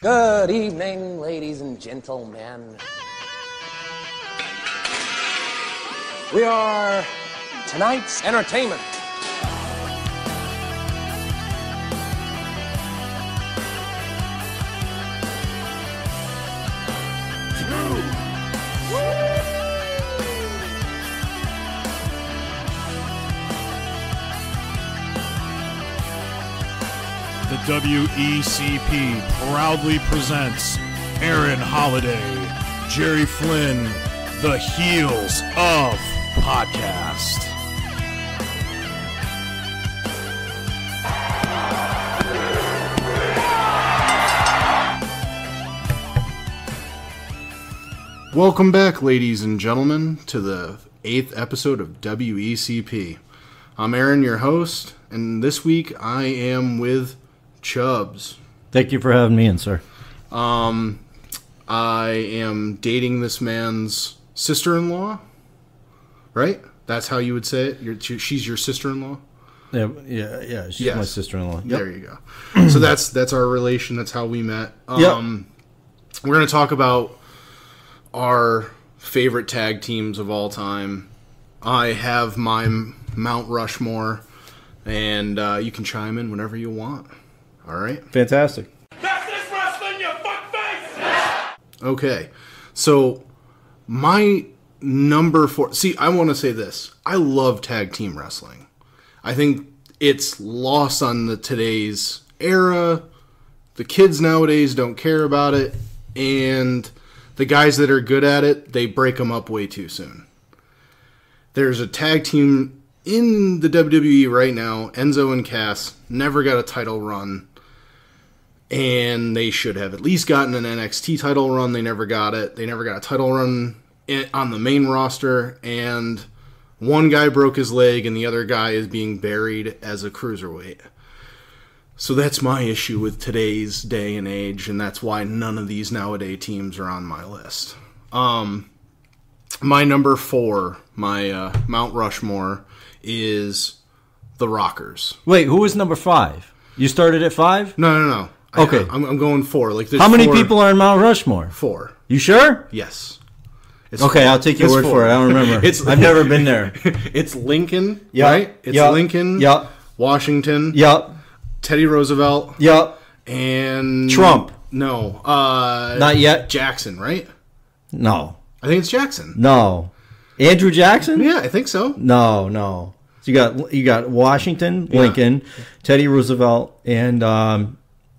Good evening, ladies and gentlemen. We are tonight's entertainment. The W.E.C.P. proudly presents Aaron Holiday, Jerry Flynn, the Heels of Podcast. Welcome back, ladies and gentlemen, to the 8th episode of W.E.C.P. I'm Aaron, your host, and this week I am with Chubbs. Thank you for having me in, sir. I am dating this man's sister-in-law, right? That's how you would say it? She's your sister-in-law? Yeah. She's my sister-in-law. Yep. There you go. So that's our relation. That's how we met. We're going to talk about our favorite tag teams of all time. I have my Mount Rushmore, and you can chime in whenever you want. All right? Fantastic. That's this wrestling, you fuckface! Okay. So, my number 4... See, I want to say this. I love tag team wrestling. I think it's lost on today's era. The kids nowadays don't care about it. And the guys that are good at it, they break them up way too soon. There's a tag team in the WWE right now. Enzo and Cass never got a title run. And they should have at least gotten an NXT title run. They never got it. They never got a title run on the main roster. And one guy broke his leg and the other guy is being buried as a cruiserweight. So that's my issue with today's day and age. And that's why none of these nowadays teams are on my list. My number 4, my Mount Rushmore, is the Rockers. Wait, who was number 5? You started at 5? No. Okay. I'm going 4. Like, how many people are in Mount Rushmore? 4. You sure? Yes. Okay, 4. I'll take your word for it. I don't remember. I've never been there. It's Lincoln, right? It's Lincoln, Washington, Teddy Roosevelt, and... Trump. No. Not yet? Jackson, right? No. I think it's Jackson. No. Andrew Jackson? Yeah, I think so. No. So you got Washington, Lincoln, Teddy Roosevelt, and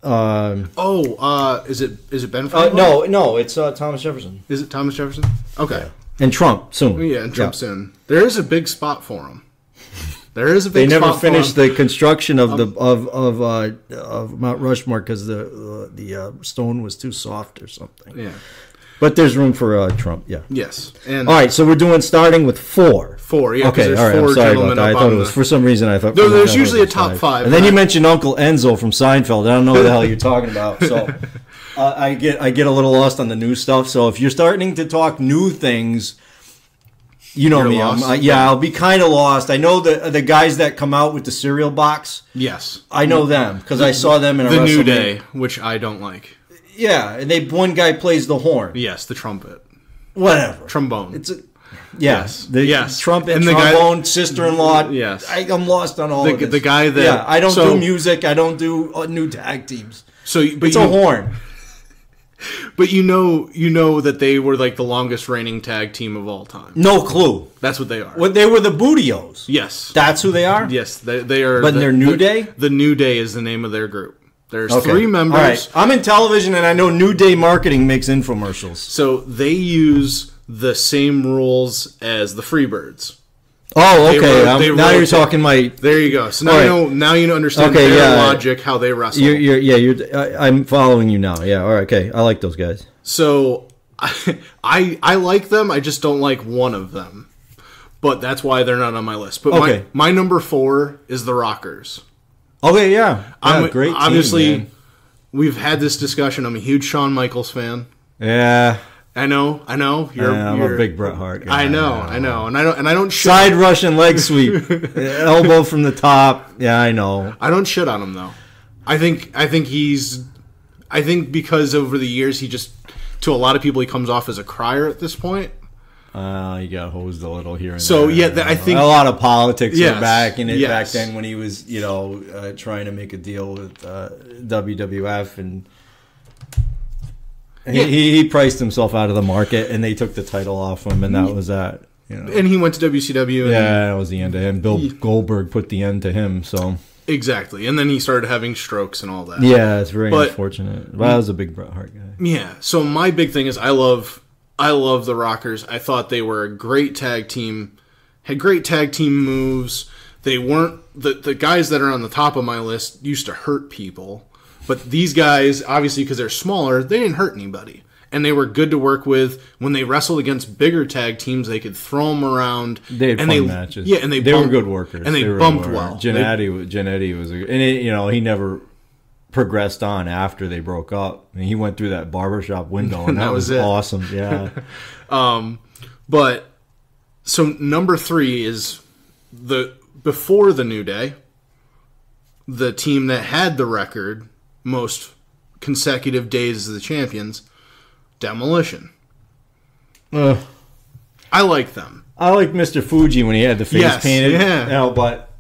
is it Ben Franklin? No, it's Thomas Jefferson. Is it Thomas Jefferson? Okay. Yeah. And Trump soon. Yeah, and Trump soon. There is a big spot for him. There is a big. They never spot finished for him. the construction of of Mount Rushmore because the stone was too soft or something. Yeah. But there's room for Trump, yeah. Yes. And all right, so we're starting with 4. 4, yeah. Okay, all right, I'm sorry about that. I thought it was, for some reason, I thought... There's usually a top 5. And then you mentioned Uncle Enzo from Seinfeld. I don't know what the hell you're talking about. So I get a little lost on the new stuff. So if you're starting to talk new things, you know me. I'll be kind of lost. I know the guys that come out with the cereal box. Yes. I know them because I saw them in a The WrestleMania. New Day, which I don't like. Yeah, and one guy plays the horn. Yes, the trumpet. Whatever. Trombone. Yes. Yes. Trumpet, and trombone, sister-in-law. Yes. I'm lost on all of this. The guy that... Yeah, I don't do music. I don't do new tag teams. It's a horn. But you know that they were like the longest reigning tag team of all time. No clue. That's what they are. Well, they were the Bootios. Yes. That's who they are? Yes, they are. But they're New Day? The New Day is the name of their group. There's 3 members. All right. I'm in television, and I know New Day marketing makes infomercials. So they use the same rules as the Freebirds. Oh, okay. Now you're talking my... There you go. So now you understand their logic, how they wrestle. I'm following you now. Yeah, all right, okay. I like those guys. So I like them. I just don't like one of them. But that's why they're not on my list. But my number 4 is the Rockers. Okay, yeah. Great team, obviously, man. We've had this discussion. I'm a huge Shawn Michaels fan. Yeah. I know. I'm a big Bret Hart guy. I know. And I don't shit side Russian leg sweep, elbow from the top. Yeah, I know. I don't shit on him though. I think he's I think because over the years he just, to a lot of people, he comes off as a crier at this point. He got hosed a little here and so, there. yeah, I think... A lot of politics yes, were back in it yes. back then when he was, trying to make a deal with WWF. And he priced himself out of the market, and they took the title off him, and that was that. And he went to WCW. And that was the end of him. Bill Goldberg put the end to him, so... Exactly. And then he started having strokes and all that. Yeah, it's very unfortunate. But I was a big Bret Hart guy. Yeah. So my big thing is I love the Rockers. I thought they were a great tag team, had great tag team moves. They weren't the guys that are on the top of my list used to hurt people, but these guys, obviously because they're smaller, they didn't hurt anybody, and they were good to work with. When they wrestled against bigger tag teams, they could throw them around. They had fun matches. Yeah, and they were good workers, and they bumped well. Jannetty was he never progressed on after they broke up. I mean, he went through that barbershop window, and that was awesome. Yeah. But so number 3 is before the New Day, the team that had the record most consecutive days as the champions, Demolition. I like them. I like Mr. Fuji when he had the face painted. Yeah. But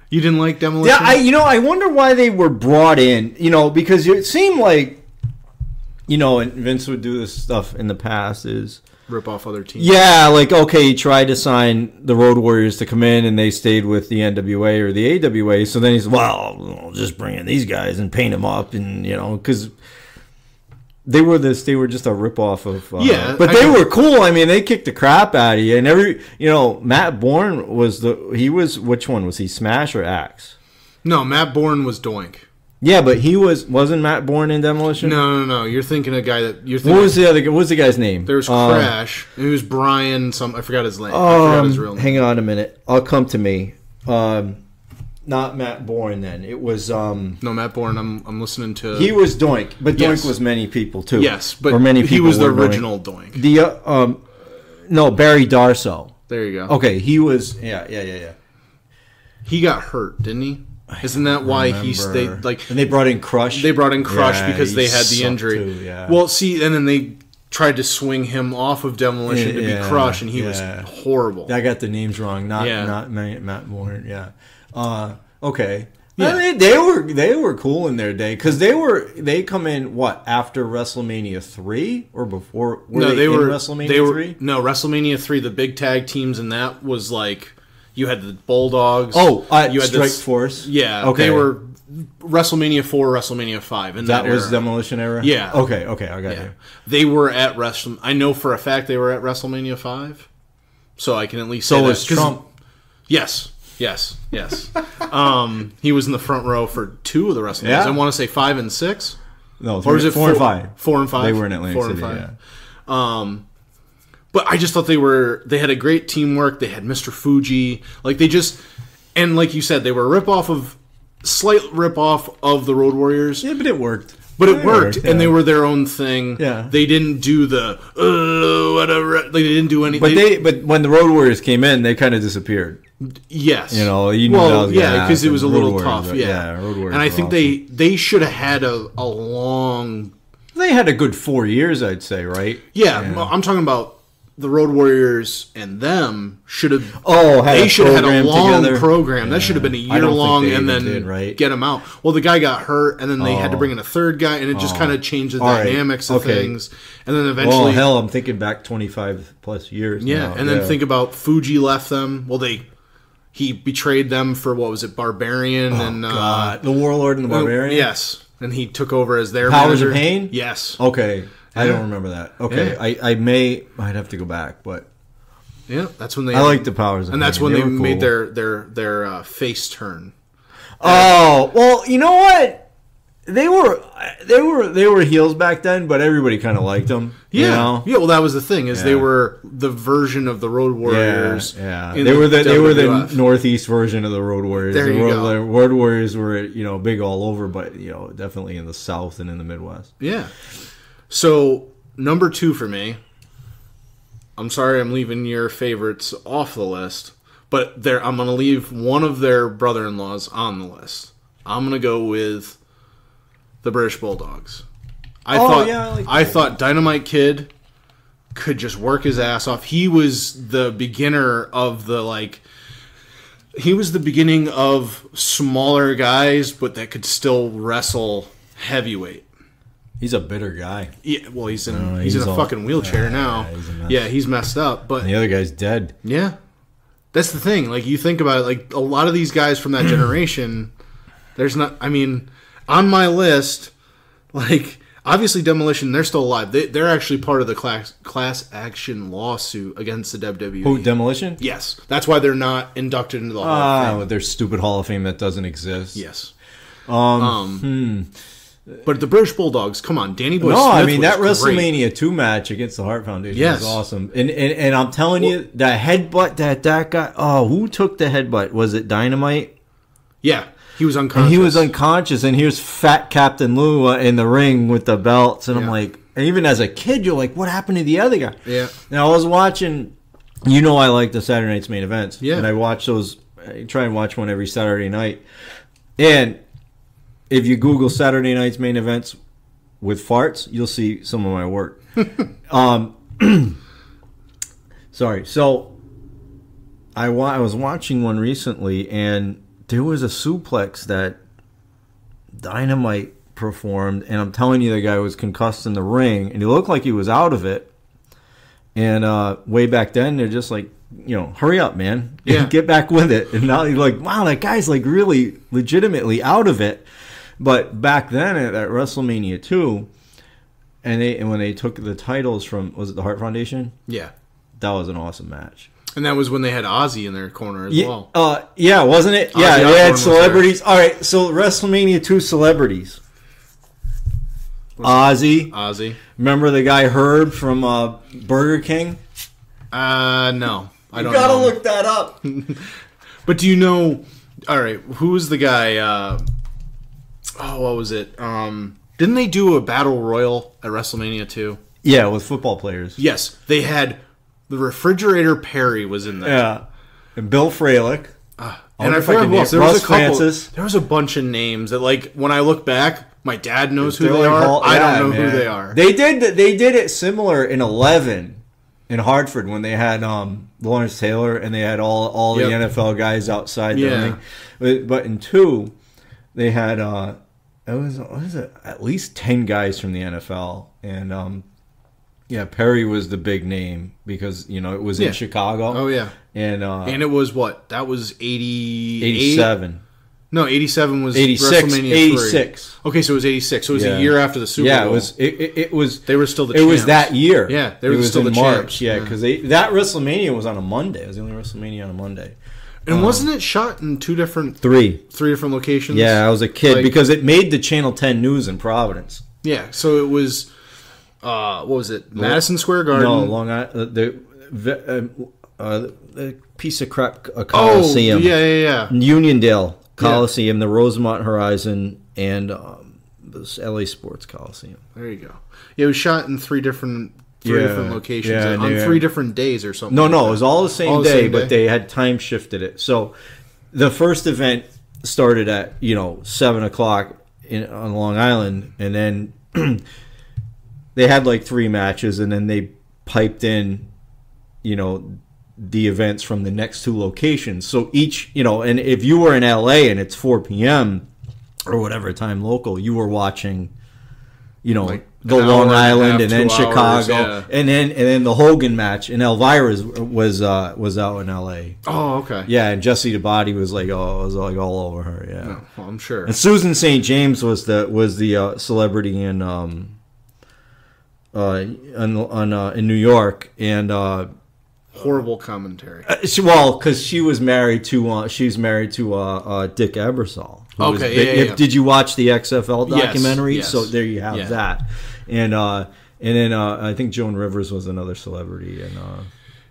you didn't like Demolition? Yeah, I wonder why they were brought in. Because it seemed like, and Vince would do this stuff in the past is rip off other teams. Yeah, he tried to sign the Road Warriors to come in, and they stayed with the NWA or the AWA. So then he's, I'll just bring in these guys and paint them up, and because they were just a ripoff of. But they were cool. I mean, they kicked the crap out of you, and Matt Bourne was which one was he? Smash or Axe? No, Matt Bourne was Doink. Yeah, but wasn't Matt Bourne in Demolition? No. You're thinking a guy that you're thinking. What was the other? What was the guy's name? There was Crash. And it was Brian. I forgot his name. I forgot his real name. Hang on a minute. I'll come to me. Not Matt Bourne. Then it was. No, Matt Bourne. I'm listening to. He was Doink, but Doink was many people too. Yes, but he was the original Doink. No, Barry Darsow. There you go. Okay, he was. Yeah. He got hurt, didn't he? Isn't that why he stayed? And they brought in Crush. They brought in Crush because they had the injury. Too, yeah. Well, see, and then they tried to swing him off of Demolition to be Crush, and he was horrible. I got the names wrong. Not Matt Bourne. Yeah. Okay. Yeah. They were cool in their day because they come in after WrestleMania 3 or before? They were WrestleMania 3. No, WrestleMania 3. The big tag teams in that was you had the Bulldogs. You had Strike Force. Yeah. Okay. They were WrestleMania 4, WrestleMania 5. In that was Demolition era? Yeah. Okay, I got you. They were at I know for a fact they were at WrestleMania 5. So I can at least say that. So was Trump. Yes. He was in the front row for 2 of the WrestleManias. Yeah. I want to say 5 and 6. No, or was it 4 and 5? 4 and 5. They were in Atlantic 4 and City, 5. Yeah. But I just thought they had a great teamwork. They had Mr. Fuji. And like you said, they were slight rip-off of the Road Warriors. Yeah, but it worked. It worked, and they were their own thing. Yeah. They didn't do whatever. They didn't do anything. But when the Road Warriors came in, they kind of disappeared. Yes. You knew because it was a little tough. Yeah. Road Warriors. And I think they should have had a long. They had a good 4 years, I'd say, right? Yeah. I'm talking about. The Road Warriors and them should have. They should have had a long together. program. That should have been a year long, and then get them out. Well, the guy got hurt, and then they had to bring in a third guy, and it just kind of changed the dynamics of things. And then eventually, I'm thinking back 25 plus years. Yeah, now. And then think about Fuji left them. Well, he betrayed them for what was it, Barbarian and God. The Warlord and the Barbarian. Yes, and he took over as their Powers manager. of Pain. Yes. Okay. I don't remember that. Okay, yeah. I'd have to go back, but yeah, that's when they. I like the Powers, and that's when they made their face turn. Well, you know what? They were heels back then, but everybody kind of liked them. Yeah, Well, that was the thing they were the version of the Road Warriors. Yeah. They were the Northeast version of the Road Warriors. There you go. The Road Warriors were big all over, but definitely in the South and in the Midwest. Yeah. So, number 2 for me, I'm sorry I'm leaving your favorites off the list, but I'm going to leave one of their brother-in-laws on the list. I'm going to go with the British Bulldogs. I thought Dynamite Kid could just work his ass off. He was the beginner of he was the beginning of smaller guys, but that could still wrestle heavyweight. He's a bitter guy. Yeah, well, he's in a fucking wheelchair now. He's messed up. But and the other guy's dead. Yeah, that's the thing. Like, you think about it, like, a lot of these guys from that generation, there's not. I mean, on my list, like, obviously Demolition, they're still alive. They're actually part of the class action lawsuit against the WWE. Who, Demolition? Yes, that's why they're not inducted into the Hall of Fame. With their stupid Hall of Fame that doesn't exist. Yes. But the British Bulldogs, come on, Danny Boy Smith. No, I mean, that great. WrestleMania 2 match against the Hart Foundation was awesome. And I'm telling you, that headbutt that guy, who took the headbutt? Was it Dynamite? Yeah, he was unconscious. And he was unconscious, and here's fat Captain Lou in the ring with the belts, and I'm like, and even as a kid, you're like, what happened to the other guy? Yeah. Now, I was watching, I like the Saturday Night's Main Events. Yeah. And I watch those, I try and watch one every Saturday night. And if you Google Saturday Night's Main Events with farts, you'll see some of my work. Sorry. So I was watching one recently, and there was a suplex that Dynamite performed, and I'm telling you, the guy was concussed in the ring, and he looked like he was out of it. And way back then, they're just like, hurry up, man. Get back with it. And now you're like, wow, that guy's like really legitimately out of it. But back then at WrestleMania 2, and when they took the titles from, was it the Hart Foundation? Yeah. That was an awesome match. And that was when they had Ozzy in their corner as well. Yeah, wasn't it? Yeah, they had celebrities. All right, so WrestleMania 2 celebrities. Ozzy. Remember the guy Herb from Burger King? No. I don't know. You gotta look that up. But do you know... All right, who was the guy... what was it? Didn't they do a battle royal at WrestleMania 2? Yeah, with football players. Yes, they had the Refrigerator Perry was in there. Yeah, and Bill Fralick. And I forgot who else. There was a couple. There was a bunch of names that, like, when I look back, my dad knows who they are. I don't know who they are. They did it similar in 11 in Hartford when they had Lawrence Taylor and they had all the NFL guys outside the ring. But in 2, they had at least 10 guys from the NFL, and Perry was the big name because it was in Chicago. Oh yeah, and it was what? That was 87. No, 87 was 86. WrestleMania 86. 3. Okay, so it was 86. So it was a year after the Super Bowl. Yeah, it was. They were still the champs. It was that year. Yeah, they were still the champs. Yeah, because that WrestleMania was on a Monday. It was the only WrestleMania on a Monday. And wasn't it shot in three different locations? Yeah, I was a kid because it made the Channel 10 news in Providence. Yeah, so it was what was it? Madison Square Garden. No, Long Island. The piece of crap Coliseum. Oh, yeah. Uniondale Coliseum, the Rosemont Horizon, and the LA Sports Coliseum. There you go. Yeah, it was shot in three different locations on 3 different days or something. No, it was all the same day, but they had time shifted it. So the first event started at 7 o'clock on Long Island, and then they had like 3 matches, and then they piped in the events from the next 2 locations. So each and if you were in LA and it's 4 p.m. or whatever time local, you were watching the Long Island and then Chicago, and then the Hogan match, and Elvira was out in L.A. Oh, okay. Yeah, and Jessie DeBody was like, all over her. Yeah, no, well, I'm sure. And Susan St. James was the celebrity in New York, and horrible commentary. Because she was married to Dick Ebersol. Okay, Did you watch the XFL documentary? Yes. So there you have that. And then I think Joan Rivers was another celebrity. And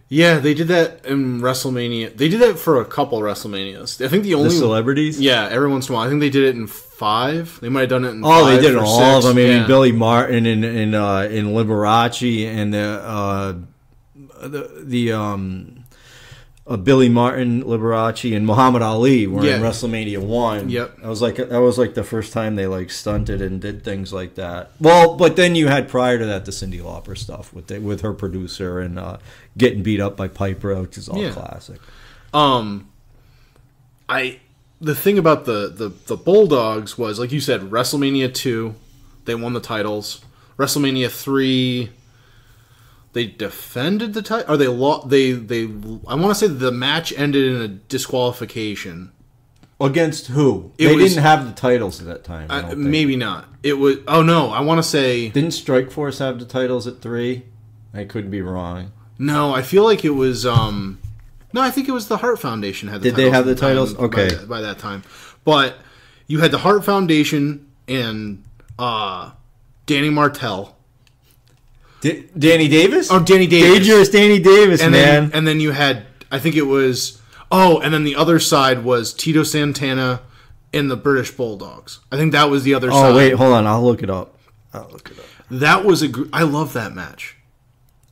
they did that in WrestleMania. They did that for a couple WrestleManias. I think the celebrities. Yeah, every once in a while. I think they did it in 5. They might have done it in 5. Oh, they did it in all of them. I mean, Yeah. Billy Martin in Liberace and Billy Martin, Liberace, and Muhammad Ali were Yeah. in WrestleMania 1. Yep. That was like the first time they like stunted and did things like that. Well, but then you had prior to that the Cyndi Lauper stuff with her producer and getting beat up by Piper, which is all classic. The thing about the Bulldogs was, like you said, WrestleMania 2, they won the titles. WrestleMania 3, they defended the title, or they lost. They I want to say the match ended in a disqualification. Against who? They didn't have the titles at that time. I don't think. Maybe not. It was. Oh no, I want to say. Didn't Strikeforce have the titles at 3? I could be wrong. No, I feel like it was. No, I think it was the Hart Foundation had the Did titles. they have the titles? Okay. By that time. But you had the Hart Foundation and Danny Martel. Danny Davis? Oh, Danny Davis. Dangerous Danny Davis, and man. And then you had, I think it was, and then the other side was Tito Santana and the Bulldogs. I think that was the other side. Oh, wait, hold on. I'll look it up. That was I love that match.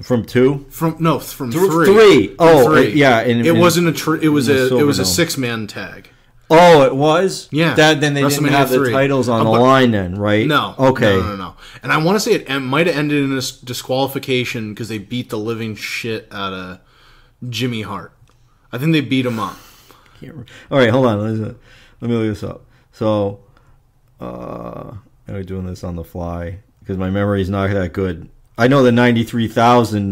From 2? From 3. 3. Oh, 3. Yeah. It wasn't it was a 6-man tag. Oh, it was? Yeah. Then they didn't have the titles on the line then, right? No. Okay. No. And I want to say it might have ended in a disqualification because they beat the living shit out of Jimmy Hart. I think they beat him up. All right, hold on. Let me look this up. So, I'm doing this on the fly because my memory is not that good. I know the 93,000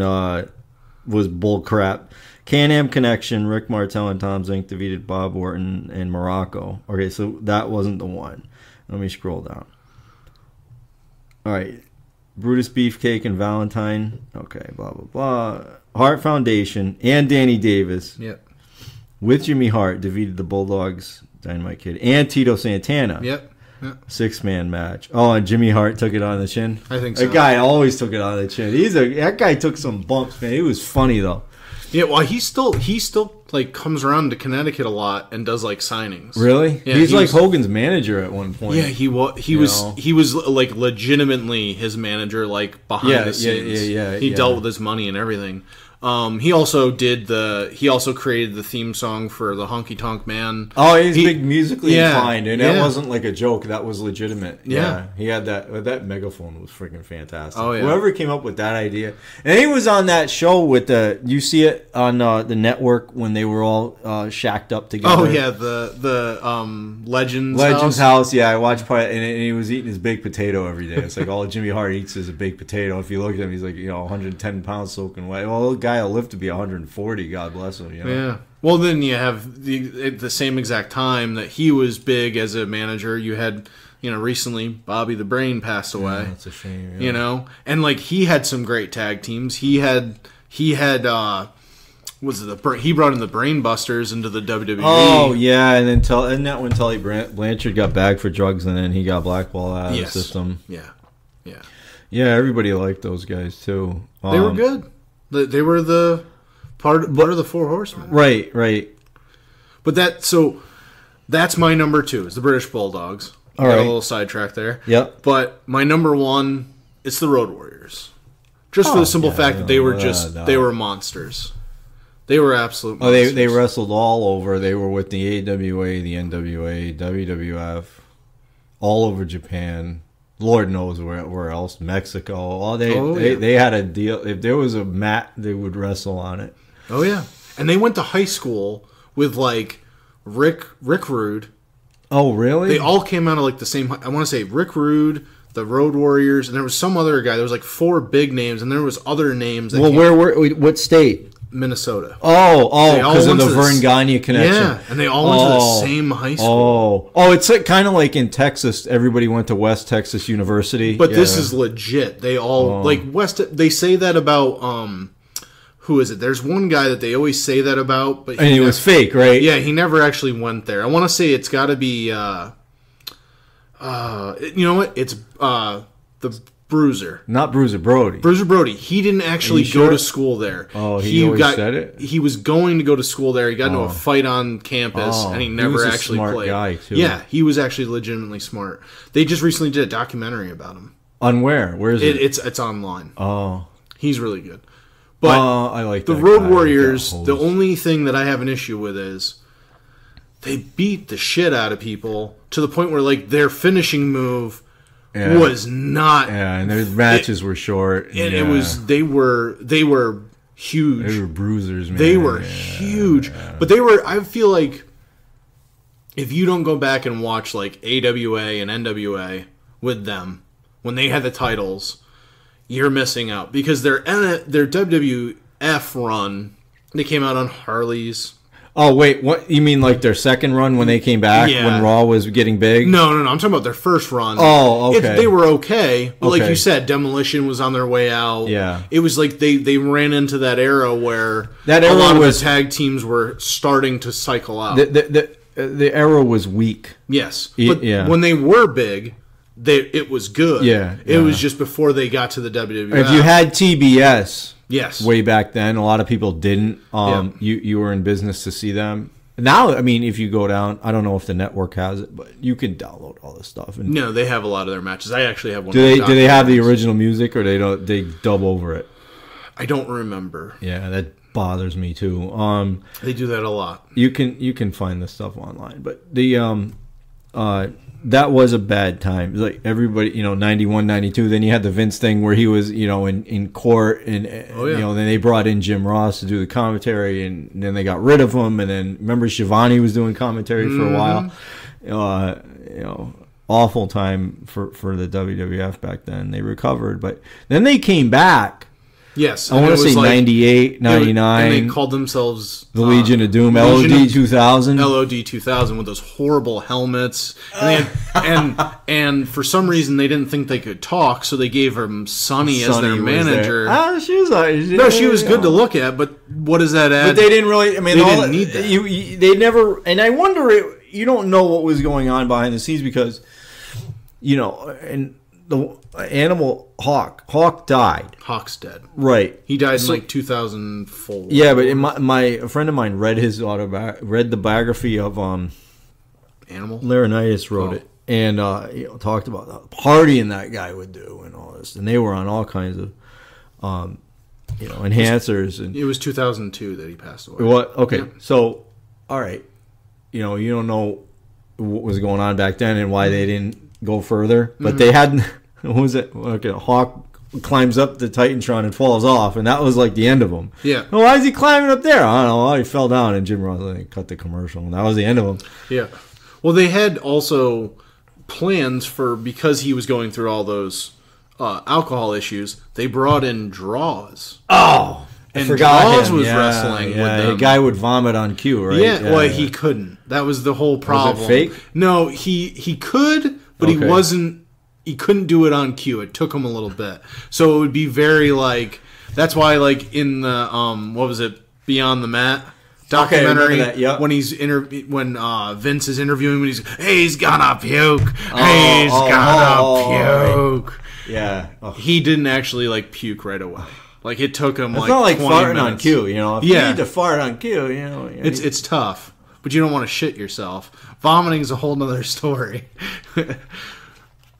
was bull crap. Can-Am Connection, Rick Martel and Tom Zink defeated Bob Orton and Morocco. Okay, so that wasn't the one. Let me scroll down. All right. Brutus Beefcake and Valentine. Okay, blah, blah, blah. Hart Foundation and Danny Davis. Yep. With Jimmy Hart defeated the Bulldogs, Dynamite Kid, and Tito Santana. Yep. 6-man match. Oh, and Jimmy Hart took it on the chin? I think so. That guy always took it on the chin. That guy took some bumps, man. He was funny, though. Yeah, well, he still like comes around to Connecticut a lot and does like signings. Really? Yeah, He's like Hogan's manager at one point. Yeah, he was like legitimately his manager, like behind the scenes. He dealt with his money and everything. He also created the theme song for the Honky Tonk Man. Oh, he's big musically inclined, and that wasn't like a joke. That was legitimate. Yeah, he had that megaphone was freaking fantastic. Oh yeah, whoever came up with that idea, and he was on that show with you see it on the network when they were all shacked up together. Oh yeah, the Legends House. Yeah, I watched part, and he was eating his baked potato every day. It's like all Jimmy Hart eats is a baked potato. If you look at him, he's like 110 pounds soaking wet. Well, the guy will live to be 140. God bless him. Yeah. Well, then you have at the same exact time that he was big as a manager. You had recently Bobby the Brain passed away. Yeah, that's a shame. Yeah. And like he had some great tag teams. He had he brought in the Brain Busters into the WWE. Oh yeah, and then isn't that when Tully Blanchard got bagged for drugs and then he got blackballed out of the system? Yeah. Everybody liked those guys too. They were good. They were the part of the Four Horsemen. Right. But that's my number 2 is the British Bulldogs. All right. Got a little sidetrack there. Yep. But my number 1, it's the Road Warriors. Just for the simple fact that they were they were monsters. They were absolute monsters. They wrestled all over. They were with the AWA, the NWA, WWF, all over Japan. Lord knows where else. Mexico. They had a deal. If there was a mat, they would wrestle on it. Oh yeah. And they went to high school with like Rick Rude. Oh really? They all came out of like the same. I want to say Rick Rude, the Road Warriors, and there was some other guy. There was like 4 big names, and there was other names. What state? Minnesota. Oh, because of the Vern Gagne connection. Yeah, and they all went to the same high school. Oh, it's like, kind of like in Texas, everybody went to West Texas University. But this is legit. They all like West. They say that about who is it? There's one guy that they always say that about, but he was fake, right? Yeah, he never actually went there. I want to say it's got to be. You know what? It's the Bruiser. Not Bruiser Brody. Bruiser Brody. He didn't actually go to school there. Oh, he always said it? He was going to go to school there. He got into a fight on campus, and he never actually played. He was a smart guy, too. Yeah, he was actually legitimately smart. They just recently did a documentary about him. On where? Where is it? It's online. Oh. He's really good. But I like the that Road guy, Warriors. that The hose. only thing that I have an issue with is they beat the shit out of people to the point where like their finishing move was not. Yeah, and their matches were short. And it was they were huge. They were bruisers, man. They were huge, but they were. I feel like if you don't go back and watch like AWA and NWA with them when they had the titles, you're missing out because their WWF run, they came out on Harleys. Oh wait, what you mean? Like their second run when they came back when Raw was getting big? No. I'm talking about their first run. Oh, okay. They were okay, but like Okay. you said, Demolition was on their way out. Yeah. It was like they ran into that era where That a era lot of was- the tag teams were starting to cycle out. The era was weak. Yes, but Yeah. when they were big, it was good. Yeah, it yeah. was just before they got to the WWF. If you had TBS, yes, way back then, a lot of people didn't. Yeah. You were in business to see them. Now, I mean, if you go down, I don't know if the network has it, but you can download all this stuff. And no, they have a lot of their matches. I actually have one. do they have the original music or they dub over it? I don't remember. Yeah, that bothers me too. They do that a lot. You can find this stuff online, but the that was a bad time. Like everybody, 91, 92. Then you had the Vince thing where he was, in court, and then they brought in Jim Ross to do the commentary, and then they got rid of him. And then remember Shivani was doing commentary for a while. Awful time for the WWF back then. They recovered, but then they came back. Yes, I want to say 98, 99. And they called themselves the Legion of Doom, LOD 2000. LOD 2000 with those horrible helmets. And, they had, and for some reason, they didn't think they could talk, so they gave him Sonny as their manager. She was No, she was good to look at, but what does that add? But they didn't really. I mean, They didn't need that. They never. And I wonder. You don't know what was going on behind the scenes because, and the animal Hawk died. Hawk's dead. Right. He died in like 2004. Yeah, but a friend of mine read read the biography of Animal. Laurinaitis wrote it and talked about the partying that guy would do and all this, and they were on all kinds of enhancers and It was 2002 that he passed away. what? Okay, Yeah. so all right, you don't know what was going on back then and why they didn't go further, but they hadn't. What was it? Okay, Hawk climbs up the Titantron and falls off, and that was like the end of him. Yeah. Well, why is he climbing up there? I don't know. He fell down, and Jim Ross cut the commercial, and that was the end of him. Yeah. Well, they had also plans because he was going through all those alcohol issues. They brought in Draws. Oh, and forgot Draws him. was wrestling with them. The guy would vomit on cue, right? Yeah, well, he couldn't. That was the whole problem. fake? No, he could, but he Okay. wasn't. He couldn't do it on cue. It took him a little bit, so it would be very like. That's why, like in the what was it, Beyond the Mat documentary, remember that, yep. when Vince is interviewing, when he's gonna puke, he's gonna puke. Yeah. Oh. He didn't actually like puke right away. Like it took him. It's like not like 20 farting minutes. on cue, If you need to fart on cue, It's tough, but you don't want to shit yourself. Vomiting is a whole nother story.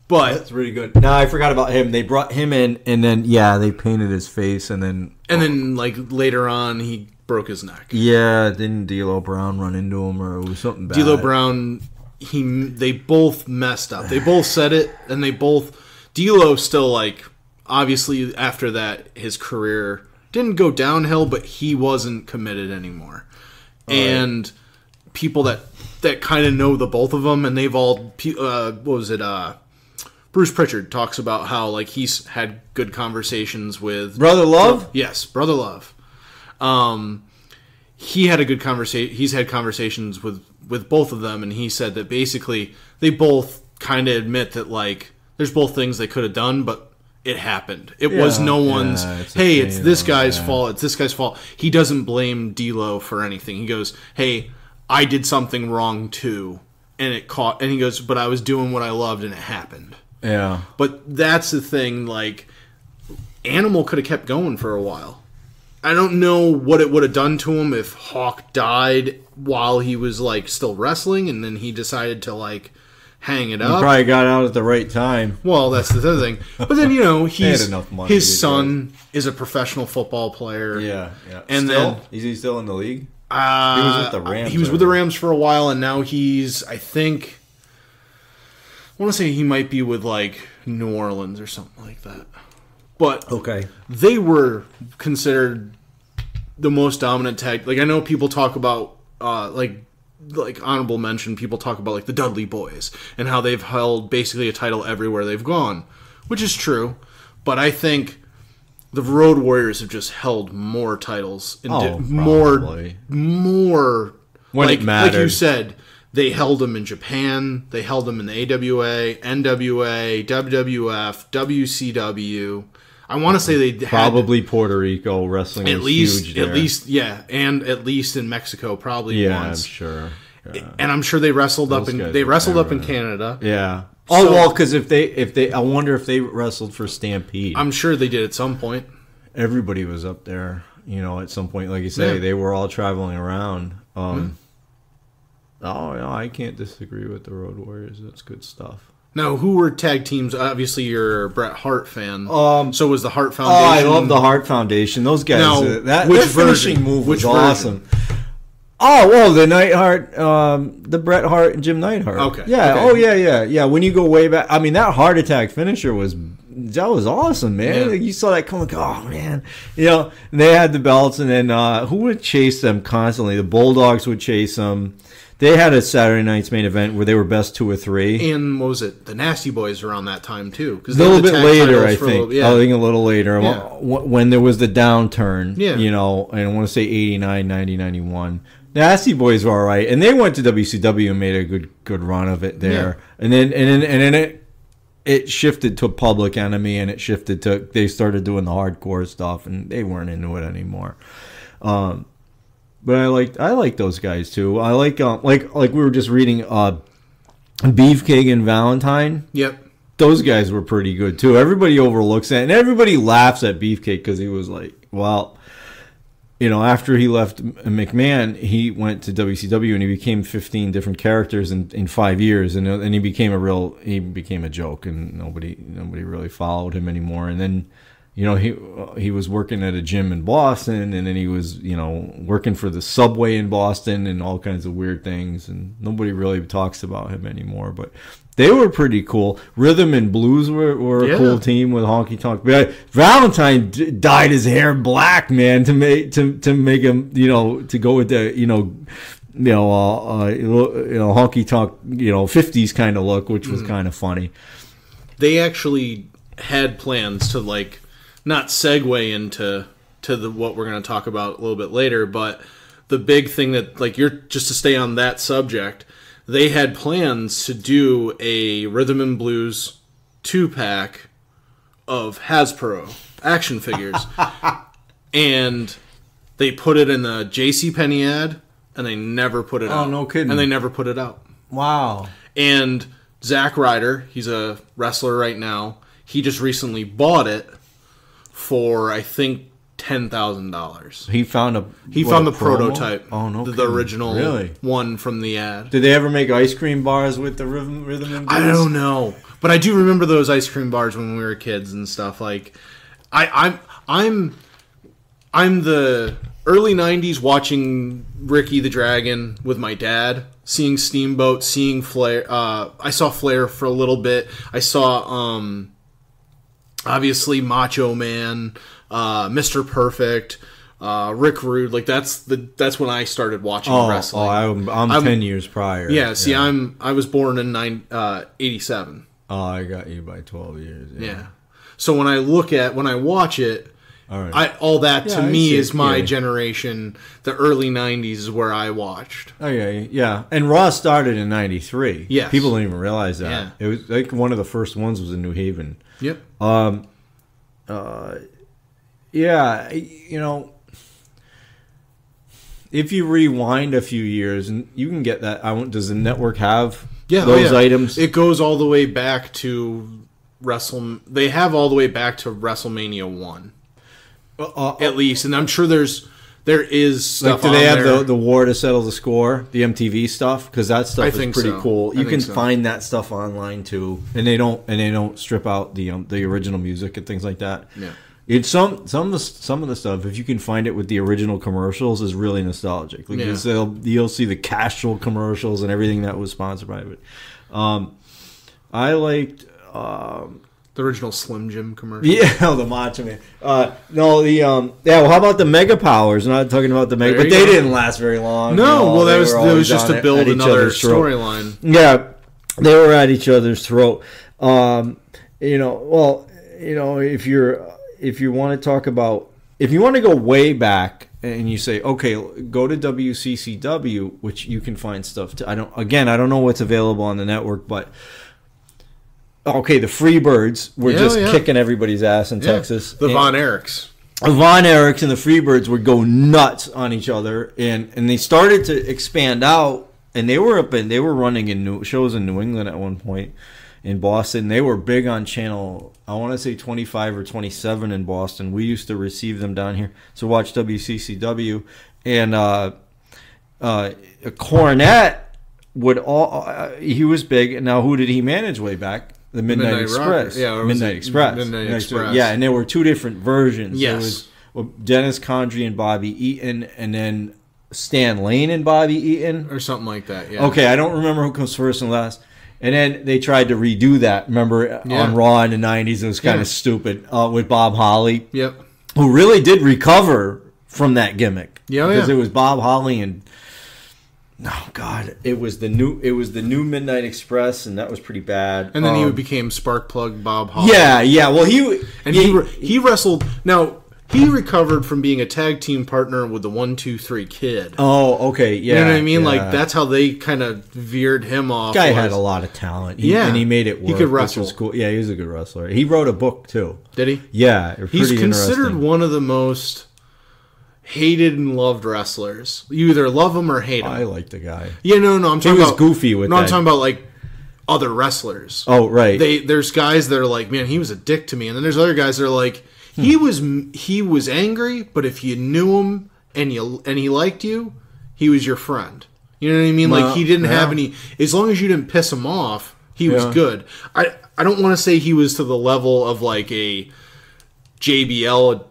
But that's really good. No, I forgot about him. They brought him in, and then they painted his face, and then like later on, he broke his neck. Yeah, didn't D'Lo Brown run into him, or it was something bad? D'Lo Brown, they both messed up. They both said it, and D'Lo still like obviously after that his career didn't go downhill, but he wasn't committed anymore. And people that kind of know the both of them, and they've all what was it? Bruce Pritchard talks about how like he's had good conversations with Brother Love. Yes, Brother Love. He had a good conversation. He's had conversations with both of them, and he said that basically they both kind of admit that like there's both things they could have done, but it happened. It was no one's. Hey, it's this guy's fault. It's this guy's fault. He doesn't blame D'Lo for anything. He goes, "Hey, I did something wrong too, and it caught." And he goes, "But I was doing what I loved, and it happened." Yeah. But that's the thing, like, Animal could have kept going for a while. I don't know what it would have done to him if Hawk died while he was, like, still wrestling, and then he decided to, like, hang it He up. probably got out at the right time. Well, that's the other thing. But then, you know, had enough money his son is a professional football player. Yeah. And still? then Is he still in the league? he was with the Rams. He was with the Rams for a while, and now he's, I think, I want to say he might be with like New Orleans or something like that. But Okay. they were considered the most dominant tag. Like, I know people talk about like honorable mention. People talk about like the Dudley Boys and how they've held basically a title everywhere they've gone, which is true. But I think the Road Warriors have just held more titles, more When it mattered. Like you said, they held them in Japan, they held them in the AWA, NWA, WWF, WCW. I want to say they had Probably Puerto Rico wrestling at was least, huge there. at least, yeah, and at least in Mexico, probably once. I'm sure. Yeah. And I'm sure they wrestled Those up in guys they were wrestled up in everywhere. Canada. Yeah. Oh well, because if they, I wonder if they wrestled for Stampede. I'm sure they did at some point. Everybody was up there, you know, at some point. Like you say, Yeah. they were all traveling around. Oh, no, I can't disagree with the Road Warriors. That's good stuff. Now, who were tag teams? Obviously, you're a Bret Hart fan. So was the Hart Oh, Foundation. I love the Hart Foundation. Those guys. Now, That which their finishing version? move Which was version? awesome. Oh, well, the Neidhart, the Bret Hart and Jim Neidhart. Okay. Yeah. Okay. Oh, yeah. When you go way back, I mean, that heart attack finisher was awesome, man. Yeah. Like, you saw that coming. Oh man, you know, they had the belts, and then who would chase them constantly? The Bulldogs would chase them. They had a Saturday night's main event where they were best 2 or 3. And what was it? The Nasty Boys around that time too. A little bit later, I think. Yeah. I think a little later. Yeah. When there was the downturn, Yeah. you know, and I want to say 89, 90, 91. The Nasty Boys were all right. And they went to WCW and made a good run of it there. Yeah. And then it shifted to Public Enemy, and it shifted to, they started doing the hardcore stuff, and they weren't into it anymore. But I like those guys too. I like we were just reading Beefcake and Valentine. Yep. Those guys were pretty good too. Everybody overlooks that, and everybody laughs at Beefcake because he was like, well, you know, after he left McMahon, he went to WCW and he became 15 different characters in 5 years, and he became a joke, and nobody really followed him anymore. And then, you know, he was working at a gym in Boston, and then he was, you know, working for the Subway in Boston and all kinds of weird things, and nobody really talks about him anymore. But they were pretty cool. Rhythm and Blues were a cool team with Honky Tonk. Valentine dyed his hair black, man, to make him, you know, to go with the, Honky Tonk, 50s kind of look, which was kind of funny. They actually had plans to like not segue into what we're going to talk about a little bit later, but the big thing that, like, you're just to stay on that subject, they had plans to do a Rhythm and Blues 2-pack of Hasbro action figures. And they put it in the JCPenney ad, and they never put it out. Oh, no kidding. And they never put it out. Wow. And Zack Ryder, he's a wrestler right now, he just recently bought it for, I think, $10,000. He found the promo? prototype. Oh, no the kidding. original Really? one from the ad. Did they ever make ice cream bars with the rhythm and blues? I don't know, but I do remember those ice cream bars when we were kids and stuff. Like, I'm the early '90s watching Ricky the Dragon with my dad, seeing Steamboat, seeing Flair. I saw Flair for a little bit. I saw obviously Macho Man, Mr. Perfect, Rick Rude. Like, that's when I started watching wrestling. I'm 10 years prior. Yeah, see, I was born in 87. Oh, I got you by 12 years. Yeah. So when I watch it, all right. all that to I me see is it. my Yeah. generation. The early 90s is where I watched. Oh, yeah. And Raw started in 93. Yes. People don't even realize that. Yeah. It was like one of the first ones was in New Haven. Yep. Yeah, you know, if you rewind a few years, and you can get that. Does the network have those items? It goes all the way back to They have all the way back to WrestleMania 1, at least, and I'm sure there's There is stuff. Like, do they have there. the War to Settle the Score, the MTV stuff? Because that stuff is pretty cool. You can find that stuff online too, and they don't strip out the original music and things like that. Yeah. It's some of the stuff, if you can find it with the original commercials, is really nostalgic. Like you'll see the Castrol commercials and everything that was sponsored by it. I liked the original Slim Jim commercial. Yeah, the Macho Man. Well, how about the Mega Powers? I'm not talking about the Mega, but they didn't last very long. No, well, that was just to build another storyline. Yeah, they were at each other's throat. If you want to talk about, if you want to go way back and you say, okay, go to WCCW, which you can find stuff to. I don't know what's available on the network, but okay, the Freebirds were kicking everybody's ass in Texas. The Von Erichs. The Von Erichs and the Freebirds would go nuts on each other, and they started to expand out, and they were running in shows in New England at one point. In Boston, they were big on channel, I want to say 25 or 27 in Boston. We used to receive them down here. So watch WCCW. And Cornette he was big. And now who did he manage way back? The Midnight Express. Yeah, Midnight Express. Yeah, and there were two different versions. Yes. There was Dennis Condrey and Bobby Eaton, and then Stan Lane and Bobby Eaton. Or something like that, yeah. Okay, I don't remember who comes first and last. And then they tried to redo that. Remember, on Raw in the 90s, it was kind of stupid with Bob Holly. Yep. Who really did recover from that gimmick. Yeah, because it was Bob Holly and it was the new Midnight Express, and that was pretty bad. And then he became Sparkplug Bob Holly. Yeah. Well, he wrestled. Now, he recovered from being a tag team partner with the 1-2-3 Kid. Oh, okay, yeah. You know what I mean? Yeah. Like, that's how they kind of veered him off. Guy had a lot of talent. And he made it work. He could wrestle. Which was cool. Yeah, he was a good wrestler. He wrote a book, too. Did he? Yeah. He's considered one of the most hated and loved wrestlers. You either love him or hate him. I like the guy. Yeah, no, I'm talking about... He was goofy with that. No, I'm talking about, like, other wrestlers. Oh, right. There's guys that are like, man, he was a dick to me. And then there's other guys that are like... He was angry, but if you knew him and he liked you, he was your friend. You know what I mean? Like, he didn't have any... As long as you didn't piss him off, he was good. I don't want to say he was to the level of, like, a JBL,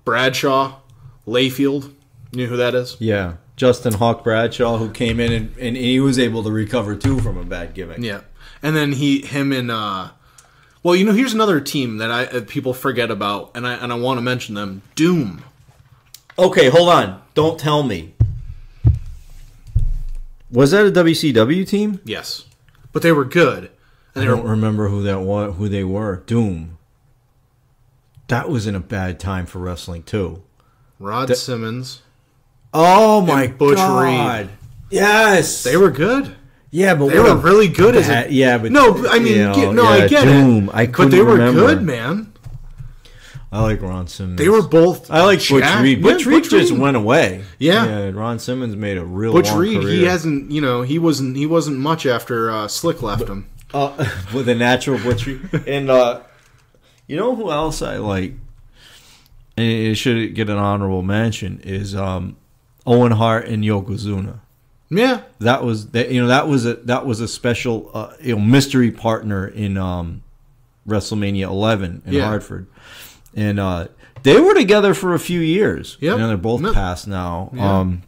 Bradshaw, Layfield. You know who that is? Yeah. Justin Hawk Bradshaw, who came in and he was able to recover, too, from a bad gimmick. Yeah. And then him and... Well, here's another team that people forget about, and I want to mention them. Doom. Okay, hold on. Don't tell me. Was that a WCW team? Yes, but they were good. And I don't remember who they were. Doom. That was in a bad time for wrestling too. Rod Simmons. Oh my Butch God! Reed. Yes, they were good. Yeah, but they were really good as a... Yeah, but... No, I mean, I get Doom. it. But they were good, man. I like Ron Simmons. They were both... I like Butch Reed. Butch Reed just went away. Yeah. Ron Simmons made a real Butch long Reed, career. he hasn't, he wasn't much after Slick left him. With a natural Butch Reed. And, you know who else I like? And it should get an honorable mention, is Owen Hart and Yokozuna. Yeah, that was a special mystery partner in WrestleMania 11 in Hartford, and they were together for a few years. Yeah, they're both passed now,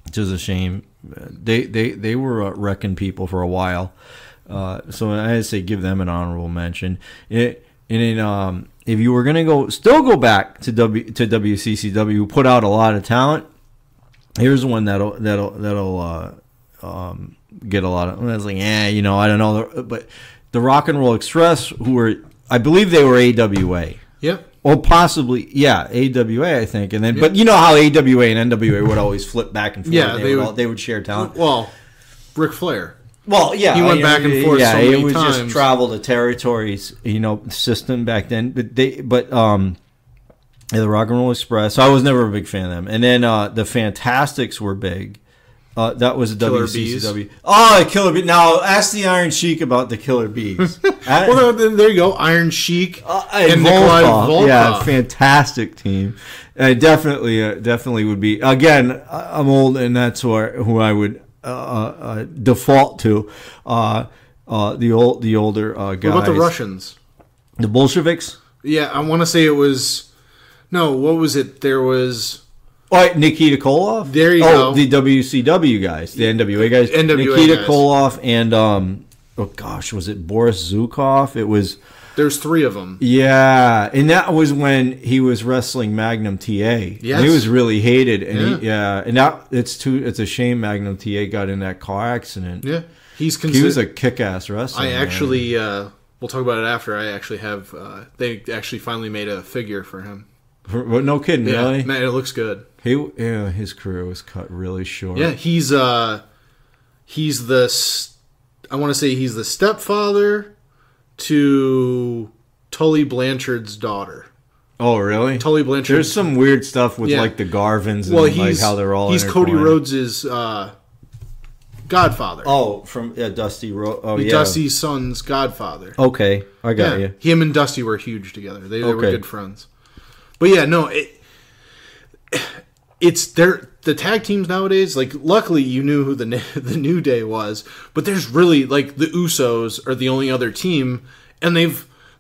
which is a shame. They were wrecking people for a while, so I'd say give them an honorable mention. If you were gonna go back to WCCW, who put out a lot of talent. Here's one that'll get a lot of. I was like, I don't know, but the Rock and Roll Express, I believe they were AWA. Yep. Or possibly, AWA, I think, and then, but you know how AWA and NWA would always flip back and forth. Yeah, they would share talent. Well, Ric Flair. Well, yeah, he went back and forth. So many it was times. Just travel the territories, system back then. The Rock and Roll Express. So I was never a big fan of them. And then the Fantastics were big. That was a Killer WCCW. Oh, Killer Bees. Now, ask the Iron Sheik about the Killer Bees. Well, there you go. Iron Sheik and Nikolai Volkov. Yeah, fantastic team. Definitely would be. Again, I'm old, and that's who I would default to. The older guys. What about the Russians? The Bolsheviks? Yeah, I want to say it was... No, what was it? There was... Oh, Nikita Koloff? There you go. The WCW guys, the NWA guys. Nikita guys. Koloff and, was it Boris Zukov? It was... There's 3 of them. Yeah, and that was when he was wrestling Magnum TA. Yes. And he was really hated. And and now it's a shame Magnum TA got in that car accident. Yeah. He was a kick-ass wrestler. I actually, we'll talk about it after. I actually have, they actually finally made a figure for him. No kidding, really? Man, it looks good. His career was cut really short. Yeah, he's the stepfather to Tully Blanchard's daughter. Oh, really? Tully Blanchard. There's some weird stuff with like the Garvins and like how they're all. He's Cody Rhodes' godfather. Oh, from Dusty Rhodes. Oh, yeah. Dusty's son's godfather. Okay, I got you. Him and Dusty were huge together. They were good friends. But yeah, no, it's the tag teams nowadays. Like, luckily you knew who the New Day was, but there's really like the Usos are the only other team, and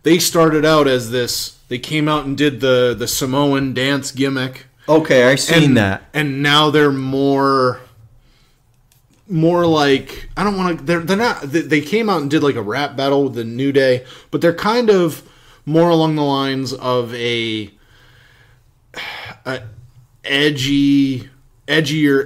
they started out as this. They came out and did the Samoan dance gimmick. Okay, I've seen that, and now they're more like, I don't want to. They're not. They came out and did like a rap battle with the New Day, but they're kind of more along the lines of a edgier.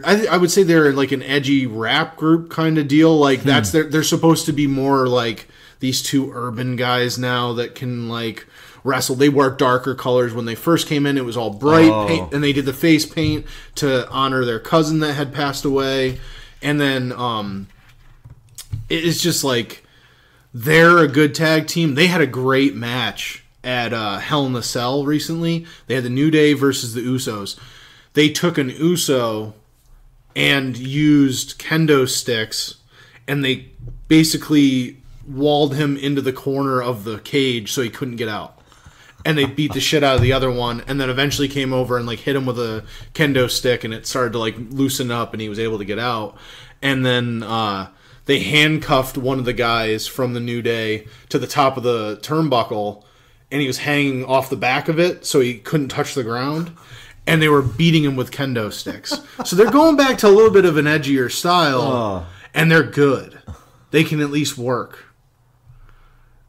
I would say they're like an edgy rap group kind of deal. Like that's they're supposed to be more like these 2 urban guys now that can like wrestle. They wear darker colors. When they first came in, it was all bright paint, and they did the face paint to honor their cousin that had passed away. And then it's just like they're a good tag team. They had a great match at Hell in a Cell recently. They had the New Day versus the Usos. They took an Uso and used kendo sticks, and they basically walled him into the corner of the cage so he couldn't get out. And they beat the shit out of the other one, and then eventually came over and like hit him with a kendo stick, and it started to like loosen up, and he was able to get out. And then they handcuffed one of the guys from the New Day to the top of the turnbuckle, and he was hanging off the back of it, so he couldn't touch the ground. And they were beating him with kendo sticks. So they're going back to a little bit of an edgier style, and they're good. They can at least work.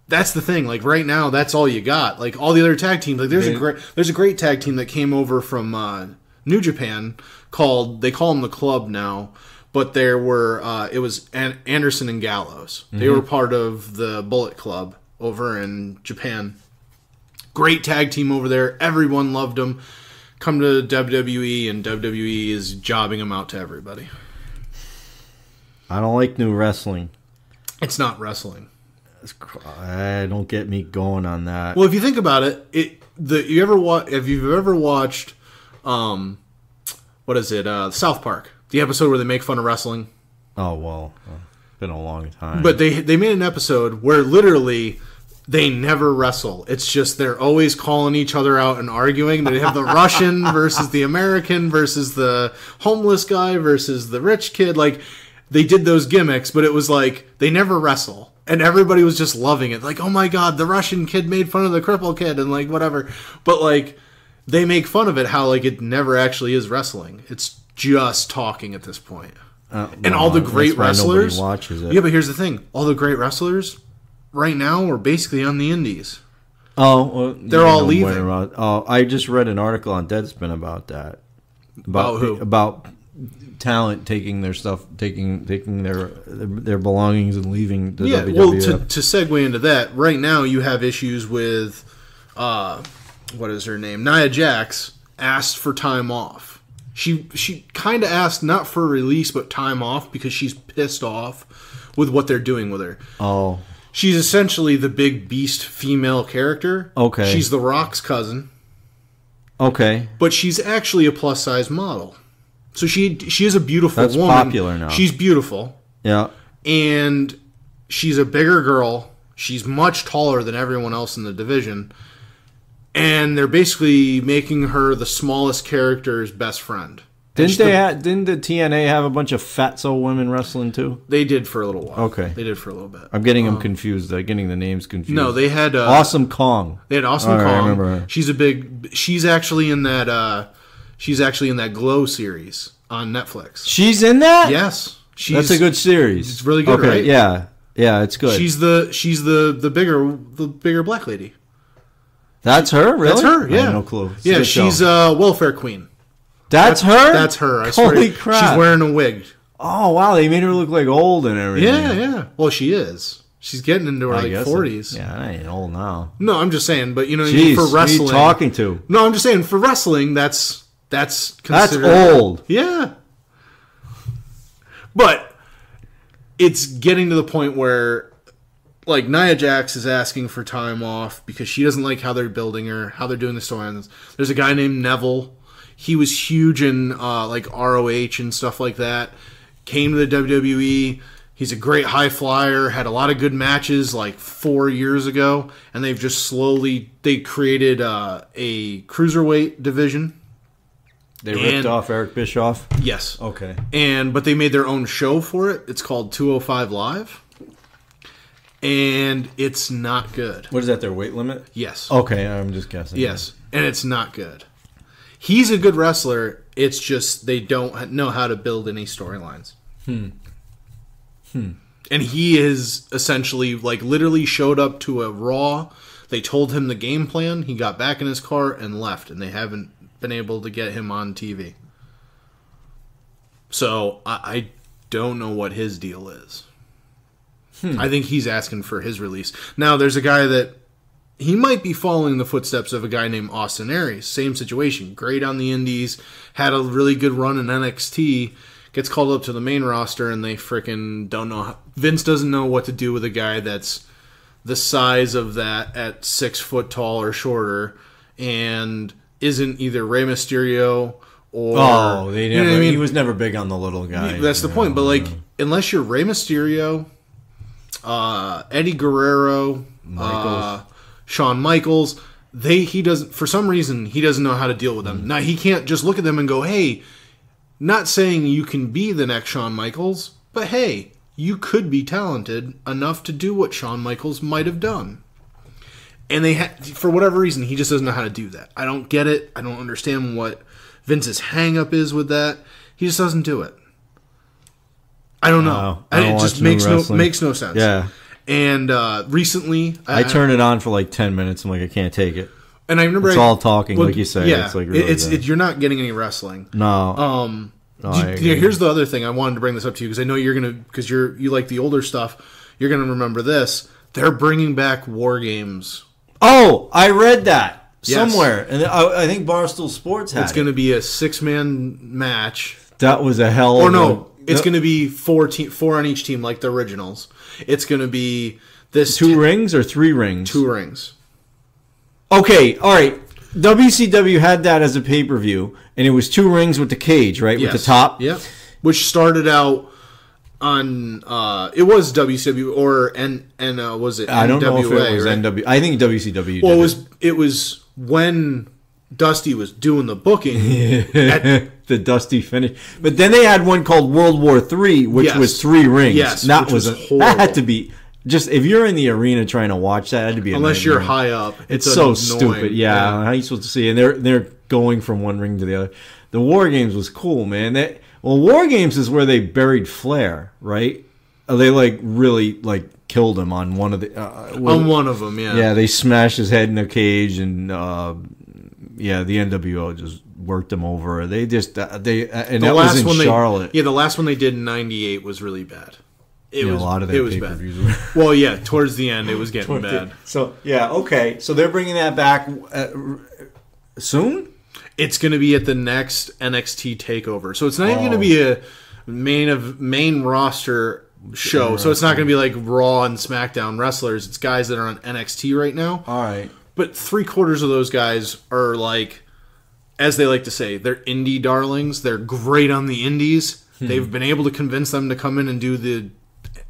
That's the thing. Like right now, that's all you got. Like all the other tag teams. Like there's a great tag team that came over from New Japan they call them the Club now, but there were it was Anderson and Gallows. Mm-hmm. They were part of the Bullet Club over in Japan. Great tag team over there. Everyone loved them. Come to WWE, and WWE is jobbing them out to everybody. I don't like new wrestling. It's not wrestling. Don't get me going on that. Well, if you think about it, if you've ever watched, South Park, the episode where they make fun of wrestling. Oh well, been a long time. But they made an episode where literally they never wrestle. It's just they're always calling each other out and arguing. They have the Russian versus the American versus the homeless guy versus the rich kid. Like, they did those gimmicks, but it was like they never wrestle. And everybody was just loving it. Like, oh my God, the Russian kid made fun of the cripple kid and like whatever. But like, they make fun of it how like it never actually is wrestling. It's just talking at this point. And all the great wrestlers. Nobody watches it. Yeah, but here's the thing. All the great wrestlers right now are basically on the indies. Oh, well, they're all leaving. Oh, I just read an article on Deadspin about that. About who? About talent taking their stuff, taking their belongings and leaving the WWF. Well, to segue into that, right now you have issues with, what is her name? Nia Jax asked for time off. She kind of asked not for release, but time off because she's pissed off with what they're doing with her. Oh. She's essentially the big beast female character. Okay. She's The Rock's cousin. Okay. But she's actually a plus-size model. So she is a beautiful That's woman. popular now. She's beautiful. Yeah. And she's a bigger girl. She's much taller than everyone else in the division. And they're basically making her the smallest character's best friend. Didn't the TNA have a bunch of fatso women wrestling too? They did for a little while. Okay. They did for a little bit. I'm getting them confused. I'm getting the names confused. No, they had Awesome Kong. They had Awesome All right, Kong. I remember her. She's actually in that Glow series on Netflix. She's in that? Yes. That's a good series. It's really good, okay, right? Yeah. Yeah, it's good. She's the bigger black lady. That's her? Really? That's her, yeah. I have no clue. It's a Yeah, good she's show. a welfare queen. That's her? That's her. I swear. Holy crap. She's wearing a wig. Oh, wow. They made her look like old and everything. Yeah. Well, she is. She's getting into her like 40s. Yeah, I ain't old now. No, I'm just saying, but you know, Jeez, for wrestling. who are you talking to? No, I'm just saying for wrestling, that's considered old. Yeah. But it's getting to the point where like Nia Jax is asking for time off because she doesn't like how they're building her, how they're doing the storylines. There's a guy named Neville. He was huge in like ROH and stuff like that. Came to the WWE. He's a great high flyer. Had a lot of good matches like 4 years ago, and they've just they created a cruiserweight division. They ripped off Eric Bischoff? Yes. Okay. But they made their own show for it. It's called 205 Live. And it's not good. What is that, their weight limit? Yes. Okay, I'm just guessing. Yes. And it's not good. He's a good wrestler. It's just they don't know how to build any storylines. And he is essentially, like, literally showed up to a Raw. They told him the game plan. He got back in his car and left. And they haven't been able to get him on TV. So I don't know what his deal is. I think he's asking for his release. Now, there's a guy that he might be following the footsteps of a guy named Austin Aries. Same situation. Great on the indies. Had a really good run in NXT. Gets called up to the main roster, and they freaking don't know. Vince doesn't know what to do with a guy that's the size of that at 6 foot tall or shorter, and isn't either Rey Mysterio or... Oh, they never. You know what I mean? He was never big on the little guy. That's the point. But like, unless you're Rey Mysterio, Eddie Guerrero, Shawn Michaels, he doesn't. For some reason, he doesn't know how to deal with them. Now he can't just look at them and go, "Hey." Not saying you can be the next Shawn Michaels, but hey, you could be talented enough to do what Shawn Michaels might have done. And for whatever reason, he just doesn't know how to do that. I don't get it. I don't understand what Vince's hang-up is with that. He just doesn't do it. I don't know. It just makes no sense. Yeah. And recently... I turn it on for like 10 minutes. I'm like, I can't take it. And I remember... It's all talking, like you say. Yeah, it's like really you're not getting any wrestling. No. Here's the other thing. I wanted to bring this up to you because I know you're going to... Because you like the older stuff. You're going to remember this. They're bringing back War Games. Oh, I read that somewhere. And I think Barstool Sports had It's going to be a 6-man match. That was a hell of Or no, it's going to be 4 on each team like the originals. It's going to be this... 2 rings or 3 rings? 2 rings. Okay, all right. WCW had that as a pay-per-view, and it was 2 rings with the cage, right? Yes. With the top? Yep. Which started out on... it was WCW or was it NWA? I don't know if it was right? NW. I think WCW Well, did it was when Dusty was doing the booking. The Dusty finish. But then they had one called World War III, which was 3 rings. Yes, that was horrible. That had to be... Just if you're in the arena trying to watch that, it had to be unless you're high up. It's so stupid. Yeah, how are you supposed to see? And they're going from one ring to the other. The War Games was cool, man. War Games is where they buried Flair, right? They really killed him on one of the on one of them. Yeah, yeah. They smashed his head in a cage, and the NWO just worked him over. They just and that was in Charlotte. The last one they did in '98 was really bad. A lot of their pay-per-views. Well, yeah, towards the end it was getting bad. So okay. So they're bringing that back soon. It's going to be at the next NXT Takeover. So it's not even going to be a main roster show. So it's not going to be like Raw and SmackDown wrestlers. It's guys that are on NXT right now. All right. But 3/4 of those guys are like as they like to say, they're indie darlings. They're great on the indies. They've been able to convince them to come in and do the